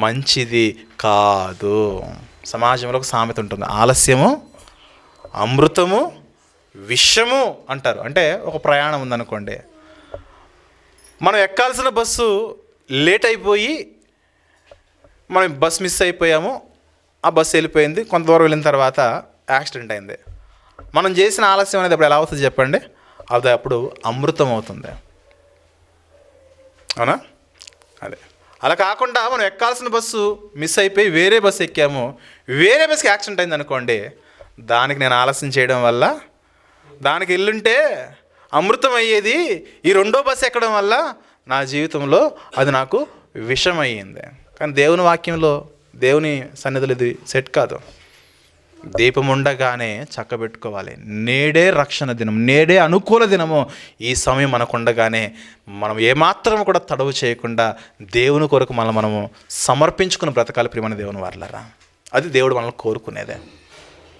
మంచిది కాదు. సమాజంలో ఒక సామెత ఉంటుంది, ఆలస్యము అమృతము విషము అంటారు. అంటే ఒక ప్రయాణం ఉందనుకోండి, మనం ఎక్కాల్సిన బస్సు లేట్ అయిపోయి మనం బస్ మిస్ అయిపోయాము, ఆ బస్సు వెళ్ళిపోయింది, కొంత దూరం వెళ్ళిన తర్వాత యాక్సిడెంట్ అయింది. మనం చేసిన ఆలస్యం అనేది అప్పుడు ఎలా అవుతుంది చెప్పండి? అది అప్పుడు అమృతం అవుతుంది. అవునా? అదే అలా కాకుండా మనం ఎక్కాల్సిన బస్సు మిస్ అయిపోయి వేరే బస్సు ఎక్కాము, వేరే బస్సుకి యాక్సిడెంట్ అయింది అనుకోండి, దానికి నేను ఆలస్యం చేయడం వల్ల దానికి వెళ్ళుంటే అమృతం అయ్యేది, ఈ 2వ బస్సు ఎక్కడం వల్ల నా జీవితంలో అది నాకు విషం అయ్యింది. కానీ దేవుని వాక్యంలో, దేవుని సన్నిధిలో ఇది సెట్ కాదు. దీపం ఉండగానే చక్కబెట్టుకోవాలి. నేడే రక్షణ దినం, నేడే అనుకూల దినము. ఈ సమయం మనకు ఉండగానే మనం ఏమాత్రం కూడా తడవు చేయకుండా దేవుని కొరకు మనము సమర్పించుకుని బ్రతకాలి. ప్రియమైన దేవుని వారలారా, అది దేవుడు మనల్ని కోరుకునేదే.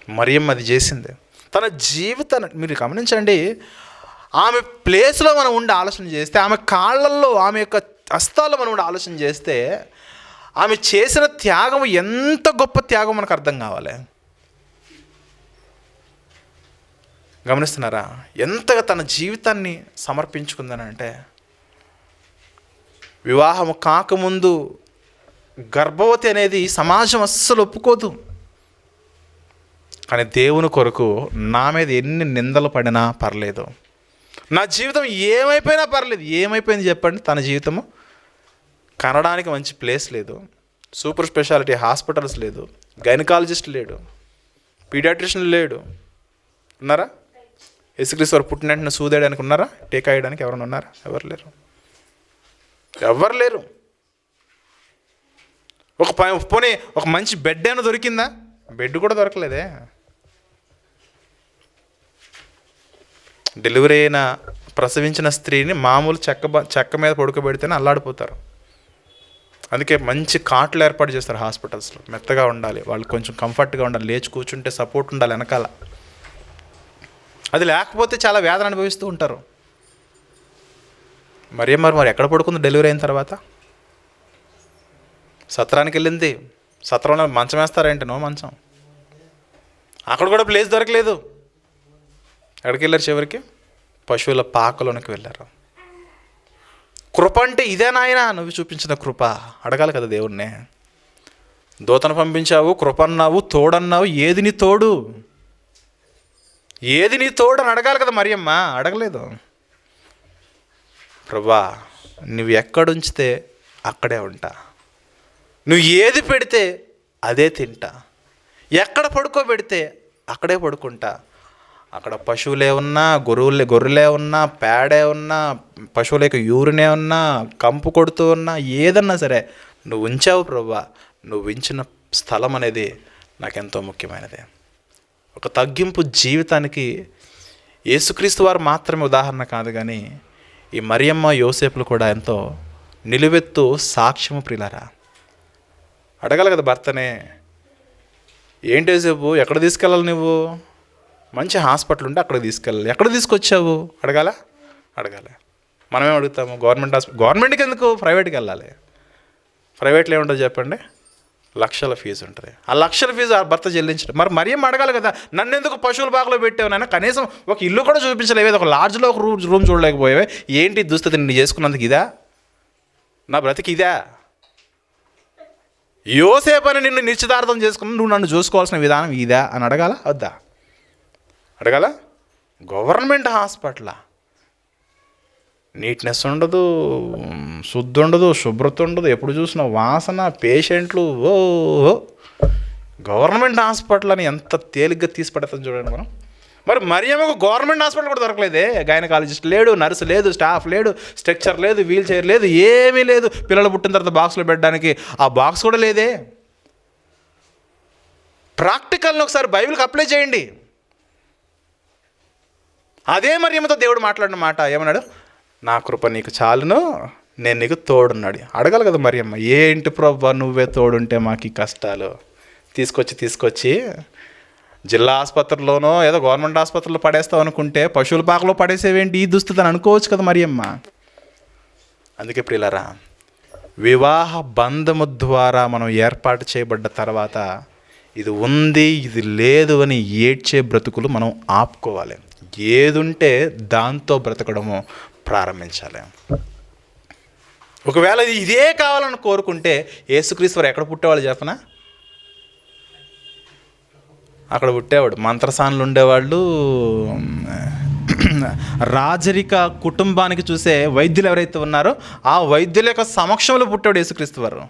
మరియమ్మ అది చేసింది. తన జీవితాన్ని మీరు గమనించండి. ఆమె ప్లేస్లో మనం ఉండి ఆలోచన చేస్తే, ఆమె కాళ్ళల్లో, ఆమె యొక్క హస్తాల్లో మనం ఉండి ఆలోచన చేస్తే, ఆమె చేసిన త్యాగం ఎంత గొప్ప త్యాగం మనకు అర్థం కావాలి. గమనిస్తున్నారా? ఎంతగా తన జీవితాన్ని సమర్పించుకుందని అంటే, వివాహము కాకముందు గర్భవతి అనేది సమాజం అస్సలు ఒప్పుకోదు. కానీ దేవుని కొరకు నా మీద ఎన్ని నిందలు పడినా పర్లేదు, నా జీవితం ఏమైపోయినా పర్లేదు. ఏమైపోయింది చెప్పండి? తన జీవితము కనడానికి మంచి ప్లేస్ లేదు, సూపర్ స్పెషాలిటీ హాస్పిటల్స్ లేదు, గైనకాలజిస్ట్ లేడు, పీడియాట్రిషియన్ లేడు. ఉన్నారా? యేసుక్రీస్తు వారు పుట్టిన వెంటనే సూదేయడానికి ఉన్నారా? టీకా వేయడానికి ఎవరైనా ఉన్నారా? ఎవరు లేరు. పోనీ ఒక మంచి బెడ్ అయినా దొరికిందా? బెడ్ కూడా దొరకలేదే. డెలివరీ అయిన ప్రసవించిన స్త్రీని మామూలు చెక్క మీద పడుకోబెడితేనే అల్లాడిపోతారు. అందుకే మంచి కాట్లు ఏర్పాటు చేస్తారు హాస్పిటల్స్లో. మెత్తగా ఉండాలి, వాళ్ళు కొంచెం కంఫర్ట్గా ఉండాలి, లేచి కూర్చుంటే సపోర్ట్ ఉండాలి వెనకాల. అది లేకపోతే చాలా వేదన అనుభవిస్తూ ఉంటారు. మరి ఎక్కడ పడుకుంది డెలివరీ అయిన తర్వాత? సత్రానికి వెళ్ళింది. సత్రంలో మంచం వేస్తారేంటి? నో మంచం. అక్కడ కూడా ప్లేస్ దొరకలేదు. ఎక్కడికి వెళ్ళారు? చివరికి పశువుల పాకలోనికి వెళ్ళారు. కృప అంటే ఇదే నాయనా నువ్వు చూపించిన కృప అడగాలి కదా దేవుణ్ణి. దూతను పంపించావు, కృప అన్నావు, తోడన్నావు, ఏది నీ తోడు అని అడగాలి కదా మరియమ్మ. అడగలేదు. ప్రభువా నువ్వు ఎక్కడుంచితే అక్కడే ఉంటా, నువ్వు ఏది పెడితే అదే తింటా, ఎక్కడ పడుకోబెడితే అక్కడే పడుకుంటా. అక్కడ పశువులే ఉన్నా, గొర్రెలే ఉన్నా, పేడే ఉన్నా, పశువుల యొక్క యూరినే ఉన్నా, కంపు కొడుతూ ఉన్నా, ఏదన్నా సరే నువ్వు ఉంచావు ప్రభువా. నువ్వు ఉంచిన స్థలం అనేది నాకెంతో ముఖ్యమైనది. ఒక తగ్గింపు జీవితానికి యేసుక్రీస్తు వారు మాత్రమే ఉదాహరణ కాదు, కానీ ఈ మరియమ్మ యోసేపులు కూడా ఎంతో నిలువెత్తు సాక్ష్యము. ప్రియులారా, అడగాలి కదా భర్తనే, ఏంటి యోసేపు ఎక్కడ తీసుకెళ్ళాలి నువ్వు? మంచి హాస్పిటల్ ఉంటే అక్కడ తీసుకెళ్ళాలి, ఎక్కడ తీసుకొచ్చావు అడగాల. మనమేం అడుగుతాము? గవర్నమెంట్కి ఎందుకు, ప్రైవేట్కి వెళ్ళాలి. ప్రైవేట్లో ఏముంటుంది చెప్పండి? లక్షల ఫీజు ఉంటుంది. ఆ లక్షల ఫీజు ఆ భర్త చెల్లించడం. మరి మరియమ్మ అడగాలి కదా, నన్ను ఎందుకు పశువుల బాగలో పెట్టావు నాయన? కనీసం ఒక ఇల్లు కూడా చూపించలేవు, ఒక లాడ్జ్లో ఒక రూమ్ చూడలేకపోయావే. ఏంటి దుస్థితి నిన్ను చేసుకున్నందుకు ఇదా? నా బ్రతికి ఇదా? యోసేపని నిన్ను నిశ్చితార్థం చేసుకుని నువ్వు నన్ను చూసుకోవాల్సిన విధానం ఇదా అని అడగాల వద్దా? గవర్నమెంట్ హాస్పిటల్, నీట్నెస్ ఉండదు, శుద్ధి ఉండదు, శుభ్రత ఉండదు, ఎప్పుడు చూసినా వాసన, పేషెంట్లు. ఓ గవర్నమెంట్ హాస్పిటల్ అని ఎంత తేలిగ్గా తీసి పడుతుంది చూడండి మనం. మరి మరియమ్మకు గవర్నమెంట్ హాస్పిటల్ కూడా దొరకలేదే. గైనకాలజిస్ట్ లేడు, నర్సు లేదు, స్టాఫ్ లేడు, స్ట్రక్చర్ లేదు, వీల్ చైర్ లేదు, ఏమీ లేదు. పిల్లలు పుట్టిన తర్వాత బాక్స్లో పెట్టడానికి ఆ బాక్స్ కూడా లేదే. ప్రాక్టికల్ని ఒకసారి బైబిల్కి అప్లై చేయండి. అదే మరియమ్మతో దేవుడు మాట్లాడిన మాట ఏమన్నాడు? నా కృప నీకు చాలును, నేను నీకు తోడున్నాడు. అడగాలి కదా మరియమ్మ, ఏంటి ప్రభా నువ్వే తోడుంటే మాకు ఈ కష్టాలు. తీసుకొచ్చి జిల్లా ఆసుపత్రిలోనో ఏదో గవర్నమెంట్ ఆసుపత్రిలో పడేస్తావు అనుకుంటే పశువుల పాకలో పడేసేవేంటి, ఈ దుస్థితి అని అనుకోవచ్చు కదా మరియమ్మ. అందుకే ప్రియులారా, వివాహ బంధము ద్వారా మనం ఏర్పాటు చేయబడ్డ తర్వాత ఇది ఉంది ఇది లేదు అని ఏడ్చే బ్రతుకులు మనం ఆపుకోవాలి. ఏదుంటే దాంతో బ్రతకడము ప్రారంభించాలి. ఒకవేళ ఇదే కావాలని కోరుకుంటే యేసుక్రీస్తు వారు ఎక్కడ పుట్టేవాళ్ళు చెప్పనా? అక్కడ పుట్టేవాడు. మంత్రసానులు ఉండేవాళ్ళు, రాజరిక కుటుంబానికి చూసే వైద్యులు ఎవరైతే ఉన్నారో ఆ వైద్యుల యొక్క సమక్షంలో పుట్టాడు యేసుక్రీస్తు వారు.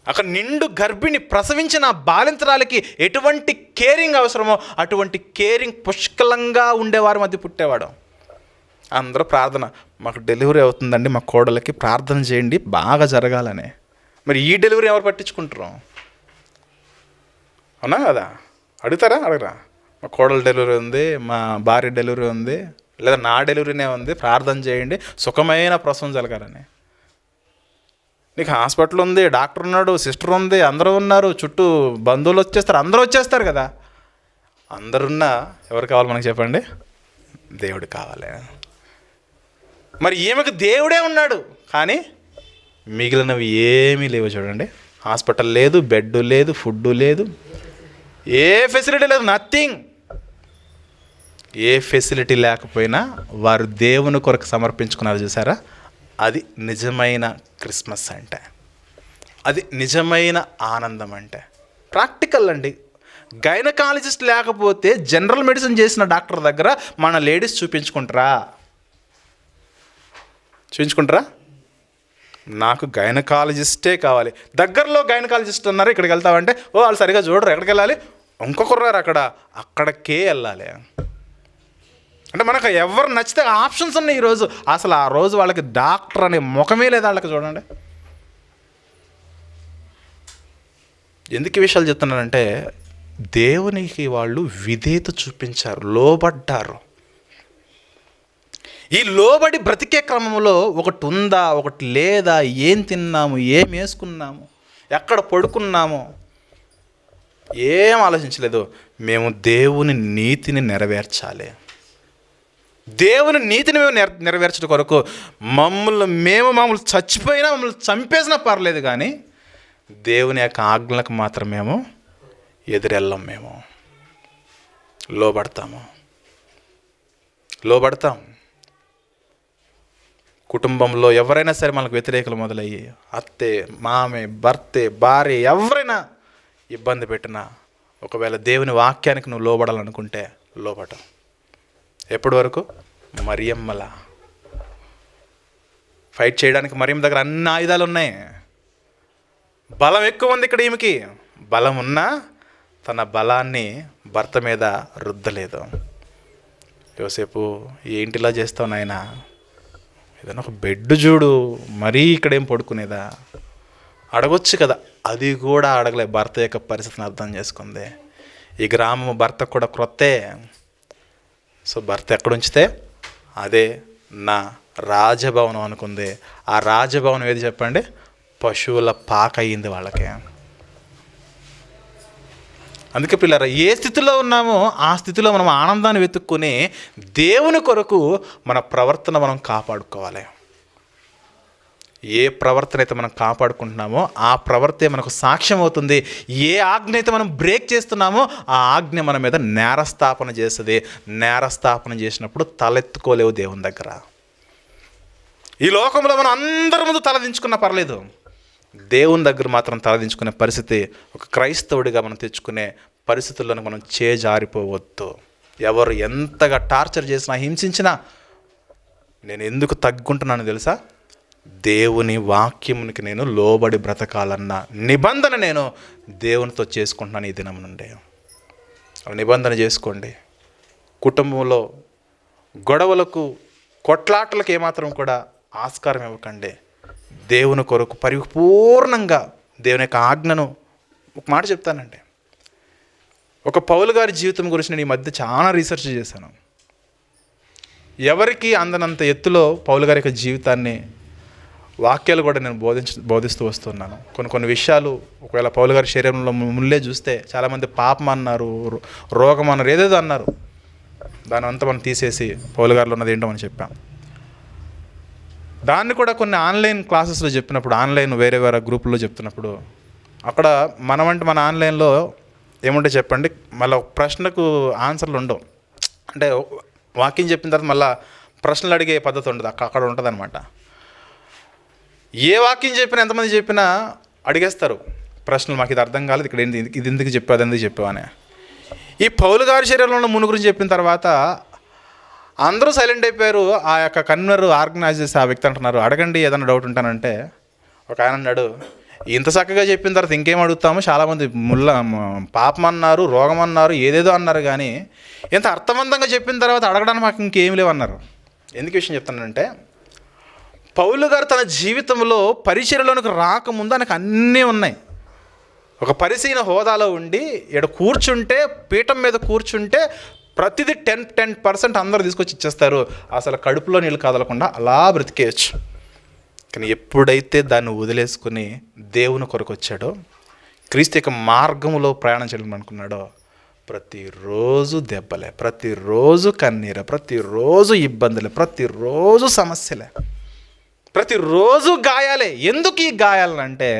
అక్కడ నిండు గర్భిణి ప్రసవించిన బాలింతరాలకి ఎటువంటి కేరింగ్ అవసరమో అటువంటి కేరింగ్ పుష్కలంగా ఉండేవారి మధ్య పుట్టేవాడు. అందరూ ప్రార్థన, మాకు డెలివరీ అవుతుందండి, మా కోడలకి ప్రార్థన చేయండి బాగా జరగాలని. మరి ఈ డెలివరీ ఎవరు పట్టించుకుంటారు? అవునా కదా? అడగరా? మా కోడల డెలివరీ ఉంది, మా భార్య డెలివరీ ఉంది, లేదా నా డెలివరీనే ఉంది, ప్రార్థన చేయండి సుఖమైన ప్రసవం జరగాలని. నీకు హాస్పిటల్ ఉంది, డాక్టర్ ఉన్నాడు, సిస్టర్ ఉంది, అందరూ ఉన్నారు, చుట్టూ బంధువులు వచ్చేస్తారు, అందరూ వచ్చేస్తారు కదా. అందరున్నా ఎవరు కావాలి మనకు చెప్పండి? దేవుడు కావాలి. మరి ఈమెకు దేవుడే ఉన్నాడు కానీ మిగిలినవి ఏమీ లేవు చూడండి. హాస్పిటల్ లేదు, బెడ్ లేదు, ఫుడ్ లేదు, ఏ ఫెసిలిటీ లేదు, నథింగ్. ఏ ఫెసిలిటీ లేకపోయినా వారు దేవుని కొరకు సమర్పించుకున్నారు చూసారా? అది నిజమైన క్రిస్మస్ అంటే, అది నిజమైన ఆనందం అంటే. ప్రాక్టికల్ అండి. గైనకాలజిస్ట్ లేకపోతే జనరల్ మెడిసిన్ చేసిన డాక్టర్ దగ్గర మన లేడీస్ చూపించుకుంటారా? నాకు గైనకాలజిస్టే కావాలి. దగ్గరలో గైనకాలజిస్ట్ ఉన్నారు, ఇక్కడికి వెళ్తామంటే వాళ్ళు సరిగా చూడరు, ఎక్కడికి వెళ్ళాలి? ఇంకొకరు అక్కడికే వెళ్ళాలి. అంటే మనకు ఎవరు నచ్చితే ఆప్షన్స్ ఉన్నాయి ఈరోజు. అసలు ఆ రోజు వాళ్ళకి డాక్టర్ అనే ముఖమే లేదు వాళ్ళకి. చూడండి ఎందుకు ఈ విషయాలు చెప్తున్నానంటే, దేవునికి వాళ్ళు విధేయత చూపించారు, లోబడ్డారు. ఈ లోబడి బ్రతికే క్రమంలో ఒకటి ఉందా, ఒకటి లేదా, ఏం తిన్నాము, ఏం వేసుకున్నాము, ఎక్కడ పడుకున్నాము, ఏం ఆలోచించలేదు. మేము దేవుని నీతిని నెరవేర్చాలి. దేవుని నీతిని మేము నెరవేర్చడం కొరకు మమ్మల్ని చచ్చిపోయినా, మమ్మల్ని చంపేసినా పర్లేదు కానీ దేవుని యొక్క ఆజ్ఞలకు మాత్రం మేము ఎదురెళ్ళం. మేము లోబడతాం. కుటుంబంలో ఎవరైనా సరే మనకు వ్యతిరేకలు మొదలయ్యి, అత్తే, మామే, భర్తే, భార్య ఎవరైనా ఇబ్బంది పెట్టినా, ఒకవేళ దేవుని వాక్యానికి నువ్వు లోబడాలనుకుంటే లోబడటం. ఎప్పటి వరకు? మరియమ్మలా ఫైట్ చేయడానికి మరియమ్మ దగ్గర అన్ని ఆయుధాలు ఉన్నాయి. బలం ఎక్కువ ఉంది ఇక్కడ. ఈమెకి బలం ఉన్నా తన బలాన్ని భర్త మీద రుద్దలేదు. యోసేపు, ఏంటిలా చేస్తావు నాయనా, ఏదైనా ఒక బెడ్ చూడు, మరీ ఇక్కడేం పడుకునేదా అడగొచ్చు కదా. అది కూడా అడగలే. భర్త యొక్క పరిస్థితిని అర్థం చేసుకుంది. ఈ గ్రామం భర్త కూడా క్రొత్తే. సో భర్త ఎక్కడుంచితే అదే నా రాజభవనం అనుకుంది. ఆ రాజభవనం ఏది చెప్పండి? పశువుల పాక అయ్యింది వాళ్ళకి. అందుకే పిల్లరా, ఏ స్థితిలో ఉన్నామో ఆ స్థితిలో మనం ఆనందాన్ని వెతుక్కుని దేవుని కొరకు మన ప్రవర్తన మనం కాపాడుకోవాలి. ఏ ప్రవర్తన అయితే మనం కాపాడుకుంటున్నామో ఆ ప్రవర్తే మనకు సాక్ష్యం అవుతుంది. ఏ ఆజ్ఞ అయితే మనం బ్రేక్ చేస్తున్నామో ఆ ఆజ్ఞ మన మీద నేరస్థాపన చేస్తుంది. నేరస్థాపన చేసినప్పుడు తలెత్తుకోలేవు దేవుని దగ్గర. ఈ లోకంలో మనం అందరి ముందు తలదించుకున్నా పర్లేదు, దేవుని దగ్గర మాత్రం తలదించుకునే పరిస్థితి ఒక క్రైస్తవుడిగా మనం తెచ్చుకునే పరిస్థితుల్లోనూ మనం చేజారిపోవద్దు. ఎవరు ఎంతగా టార్చర్ చేసినా, హింసించినా నేను ఎందుకు తగ్గుంటున్నాను తెలుసా? దేవుని వాక్యమునికి నేను లోబడి బ్రతకాలన్న నిబంధన నేను దేవునితో చేసుకుంటున్నాను ఈ దినం నుండి. నిబంధన చేసుకోండి. కుటుంబంలో గొడవలకు, కొట్లాటలకు ఏమాత్రం కూడా ఆస్కారం ఇవ్వకండి. దేవుని కొరకు పరిపూర్ణంగా దేవుని యొక్క ఆజ్ఞను, ఒక మాట చెప్తానండి, ఒక పౌలు గారి జీవితం గురించి నేను ఈ మధ్య చాలా రీసెర్చ్ చేశాను. ఎవరికి అందనంత ఎత్తులో పౌలు గారి యొక్క జీవితాన్ని, వాక్యాలు కూడా నేను బోధిస్తూ వస్తున్నాను. కొన్ని విషయాలు ఒకవేళ పౌలు గారి శరీరంలో ముళ్ళే చూస్తే చాలామంది పాపం అన్నారు, రోగం అన్నారు, ఏదేదో అన్నారు. దాని అంతా మనం తీసేసి పౌలు గారిలో ఉన్నది ఏంటో మనం చెప్పాం. దాన్ని కూడా కొన్ని ఆన్లైన్ క్లాసెస్లో చెప్పినప్పుడు, ఆన్లైన్ వేరే గ్రూపుల్లో చెప్తున్నప్పుడు, అక్కడ మన ఆన్లైన్లో ఏముంటే చెప్పండి, మళ్ళీ ఒక ప్రశ్నకు ఆన్సర్లు ఉండవు. అంటే వాక్యం చెప్పిన తర్వాత మళ్ళీ ప్రశ్నలు అడిగే పద్ధతి ఉండదు, అక్కడ ఉంటుంది అనమాట. ఏ వాక్యం చెప్పినా, ఎంతమంది చెప్పినా అడిగేస్తారు ప్రశ్నలు. మాకు ఇది అర్థం కాలేదు, ఇక్కడ ఇది ఎందుకు చెప్పావు, అది ఎందుకు చెప్పావు అని. ఈ పౌలు గారి శరీరంలో ఉన్న మును గురించి చెప్పిన తర్వాత అందరూ సైలెంట్ అయిపోయారు. ఆ యొక్క కన్వీనర్, ఆర్గనైజ్ చేసి ఆ వ్యక్తి అంటున్నారు, అడగండి ఏదైనా డౌట్ ఉంటానంటే. ఒక ఆయన అన్నాడు, ఇంత చక్కగా చెప్పిన తర్వాత ఇంకేం అడుగుతాము, చాలామంది పాపం అన్నారు, రోగం అన్నారు, ఏదేదో అన్నారు, కానీ ఇంత అర్థవంతంగా చెప్పిన తర్వాత అడగడానికి మాకు ఇంకేం లేవన్నారు. ఎందుకు విషయం చెప్తానంటే, పౌలు గారు తన జీవితంలో పరిచర్యలోనికి రాకముందు ఆయనకు అన్నీ ఉన్నాయి. ఒక పరిశీలన హోదాలో ఉండి ఇక్కడ కూర్చుంటే, పీఠం మీద కూర్చుంటే ప్రతిదీ 10% అందరూ తీసుకొచ్చి ఇచ్చేస్తారు. అసలు కడుపులో నీళ్ళు కదలకుండా అలా బ్రతికేయచ్చు. కానీ ఎప్పుడైతే దాన్ని వదిలేసుకుని దేవుని కొరకు వచ్చాడో, క్రీస్తు యొక్క మార్గంలో ప్రయాణం చేయాలని అనుకున్నాడో, ప్రతిరోజు దెబ్బలే, ప్రతిరోజు కన్నీరే, ప్రతిరోజు ఇబ్బందులే, ప్రతిరోజు సమస్యలే, ప్రతిరోజు గాయాలే. ఎందుకు ఈ గాయాలంటే,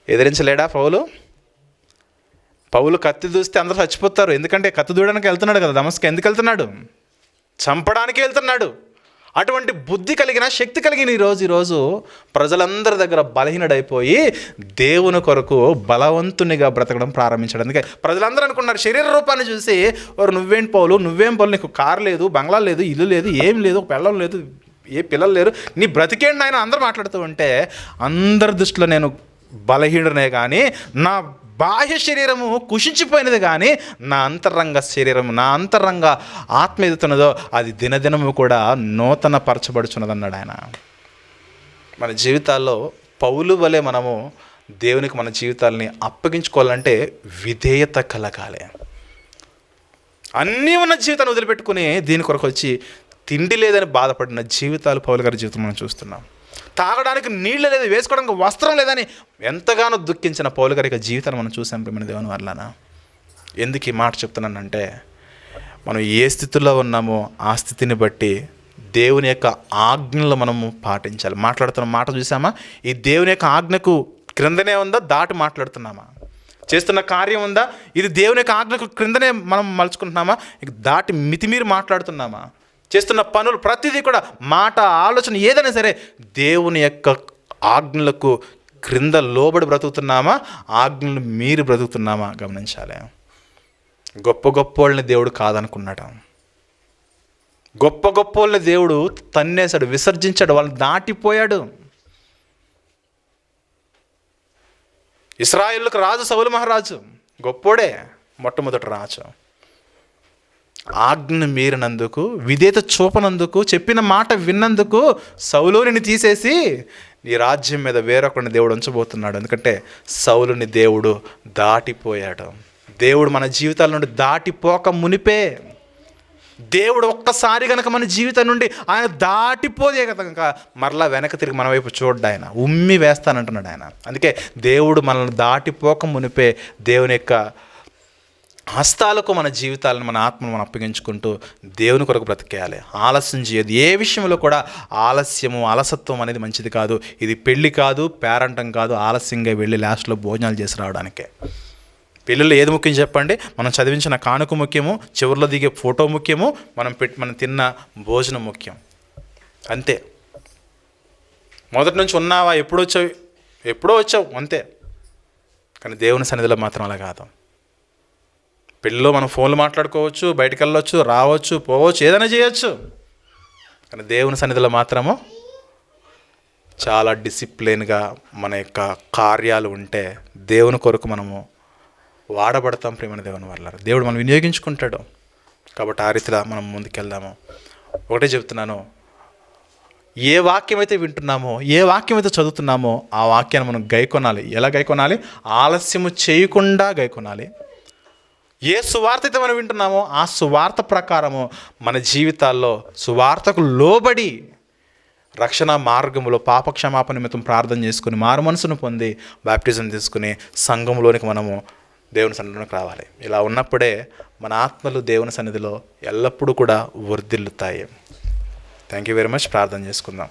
ఎదిరించలేడా పౌలు కత్తి దూస్తే అందరూ చచ్చిపోతారు. ఎందుకంటే కత్తి దూయడానికి వెళ్తున్నాడు కదా దమస్కు. ఎందుకు వెళ్తున్నాడు? చంపడానికి వెళ్తున్నాడు. అటువంటి బుద్ధి కలిగిన, శక్తి కలిగిన ఈరోజు ప్రజలందరి దగ్గర బలహీనుడైపోయి దేవుని కొరకు బలవంతునిగా బ్రతకడం ప్రారంభించాడు. అందుకే ప్రజలందరూ అనుకున్నారు, శరీర రూపాన్ని చూసి, నువ్వేం పౌలు, నీకు కారు లేదు, బంగ్లా లేదు, ఇల్లు లేదు, ఏం లేదు, ఒక పిల్లలు లేదు, ఏ పిల్లలు లేరు, నీ బ్రతికేండి ఆయన అందరూ మాట్లాడుతూ ఉంటే, అందరి దృష్టిలో నేను బలహీనుడనే, కానీ నా బాహ్య శరీరము కుషించిపోయినది, కానీ నా అంతరంగ శరీరము, నా అంతరంగ ఆత్మ ఎదుతున్నదో అది దినదినము కూడా నూతన పరచబడుచున్నది అన్నాడు ఆయన. మన జీవితాల్లో పౌలు వలె మనము దేవునికి మన జీవితాలని అప్పగించుకోవాలంటే విధేయత కలగాలి. అన్నీ ఉన్న జీవితాన్ని వదిలిపెట్టుకుని దీని కొరకు వచ్చి తిండి లేదని బాధపడిన జీవితాలు పౌలు గారి జీవితం మనం చూస్తున్నాం. తాగడానికి నీళ్ళు లేదు, వేసుకోవడానికి వస్త్రం లేదని ఎంతగానో దుఃఖించిన పౌలు గారి యొక్క జీవితాన్ని మనం చూసాం. ప్రేమ దేవుని వలన ఎందుకు ఈ మాట చెప్తున్నానంటే, మనం ఏ స్థితిలో ఉన్నామో ఆ స్థితిని బట్టి దేవుని యొక్క ఆజ్ఞలు మనము పాటించాలి. మాట్లాడుతున్న మాట చూసామా? ఈ దేవుని యొక్క ఆజ్ఞకు క్రిందనే ఉందా, దాటి మాట్లాడుతున్నామా? చేస్తున్న కార్యం ఉందా, ఇది దేవుని యొక్క ఆజ్ఞకు క్రిందనే మనం మలుచుకుంటున్నామా, ఇక దాటి మితిమీరి మాట్లాడుతున్నామా? చేస్తున్న పనులు ప్రతిదీ కూడా, మాట, ఆలోచన ఏదైనా సరే దేవుని యొక్క ఆజ్ఞలకు క్రింద లోబడి బ్రతుకుతున్నామా, ఆజ్ఞలు మీరి బ్రతుకుతున్నామా గమనించాలి. గొప్ప వాళ్ళని దేవుడు కాదనుకున్నాడు. గొప్ప వాళ్ళని దేవుడు తన్నేశాడు, విసర్జించాడు, వాళ్ళని దాటిపోయాడు. ఇశ్రాయేలుకు రాజు సౌలు మహారాజు, గొప్పోడే, మొట్టమొదటి రాజు. ఆజ్ఞను మీరినందుకు, విధేయత చూపనందుకు, చెప్పిన మాట విన్నందుకు సౌలుని తీసేసి నీ రాజ్యం మీద వేరొకరిని దేవుడు ఉంచబోతున్నాడు. ఎందుకంటే సౌలుని దేవుడు దాటిపోయాడు. దేవుడు మన జీవితాల నుండి దాటిపోక మునిపే, దేవుడు ఒక్కసారి కనుక మన జీవితం నుండి ఆయన దాటిపోదే కనుక మరలా వెనక తిరిగి మన వైపు చూడ్డా, ఆయన ఉమ్మి వేస్తానంటున్నాడు ఆయన. అందుకే దేవుడు మనల్ని దాటిపోక మునిపే దేవుని యొక్క హస్తాలకు మన జీవితాలను, మన ఆత్మను మనం అప్పగించుకుంటూ దేవుని కొరకు బ్రతికేయాలి. ఆలస్యం చేయదు. ఏ విషయంలో కూడా ఆలస్యము, అలసత్వం అనేది మంచిది కాదు. ఇది పెళ్ళి కాదు, పేరంటం కాదు, ఆలస్యంగా వెళ్ళి లాస్ట్లో భోజనాలు చేసి రావడానికే. పెళ్ళిలో ఏది ముఖ్యం చెప్పండి? మనం చదివించిన కానుక ముఖ్యము, చివరిలో దిగే ఫోటో ముఖ్యము, మనం తిన్న భోజనం ముఖ్యం, అంతే. మొదటి నుంచి ఉన్నావా, ఎప్పుడో వచ్చావు అంతే. కానీ దేవుని సన్నిధిలో మాత్రం అలా కాదు. పెళ్ళిలో మనం ఫోన్లు మాట్లాడుకోవచ్చు, బయటకు వెళ్ళొచ్చు, రావచ్చు, పోవచ్చు, ఏదైనా చేయొచ్చు. కానీ దేవుని సన్నిధిలో మాత్రము చాలా డిసిప్లిన్గా మన యొక్క కార్యాలు ఉంటే దేవుని కొరకు మనము వాడబడతాం. ప్రియమైన దేవుని వల్ల దేవుడు మనం వినియోగించుకుంటాడు. కాబట్టి ఆ రీతిలో మనం ముందుకెళ్దాము. ఒకటే చెప్తున్నాను, ఏ వాక్యం అయితే వింటున్నామో, ఏ వాక్యం అయితే చదువుతున్నామో ఆ వాక్యాన్ని మనం గైకొనాలి. ఎలా గైకొనాలి? ఆలస్యము చేయకుండా గైకొనాలి. ఏ సువార్త అయితే మనం వింటున్నామో ఆ సువార్త ప్రకారము మన జీవితాల్లో సువార్తకు లోబడి రక్షణ మార్గంలో పాపక్షమాపణ నిమిత్తం ప్రార్థన చేసుకుని మారు మనసును పొంది బాప్టిజం తీసుకుని సంఘంలోనికి మనము దేవుని సన్నిధిలోకి రావాలి. ఇలా ఉన్నప్పుడే మన ఆత్మలు దేవుని సన్నిధిలో ఎల్లప్పుడూ కూడా వర్ధిల్లుతాయి. Thank you very much. ప్రార్థన చేసుకుందాం.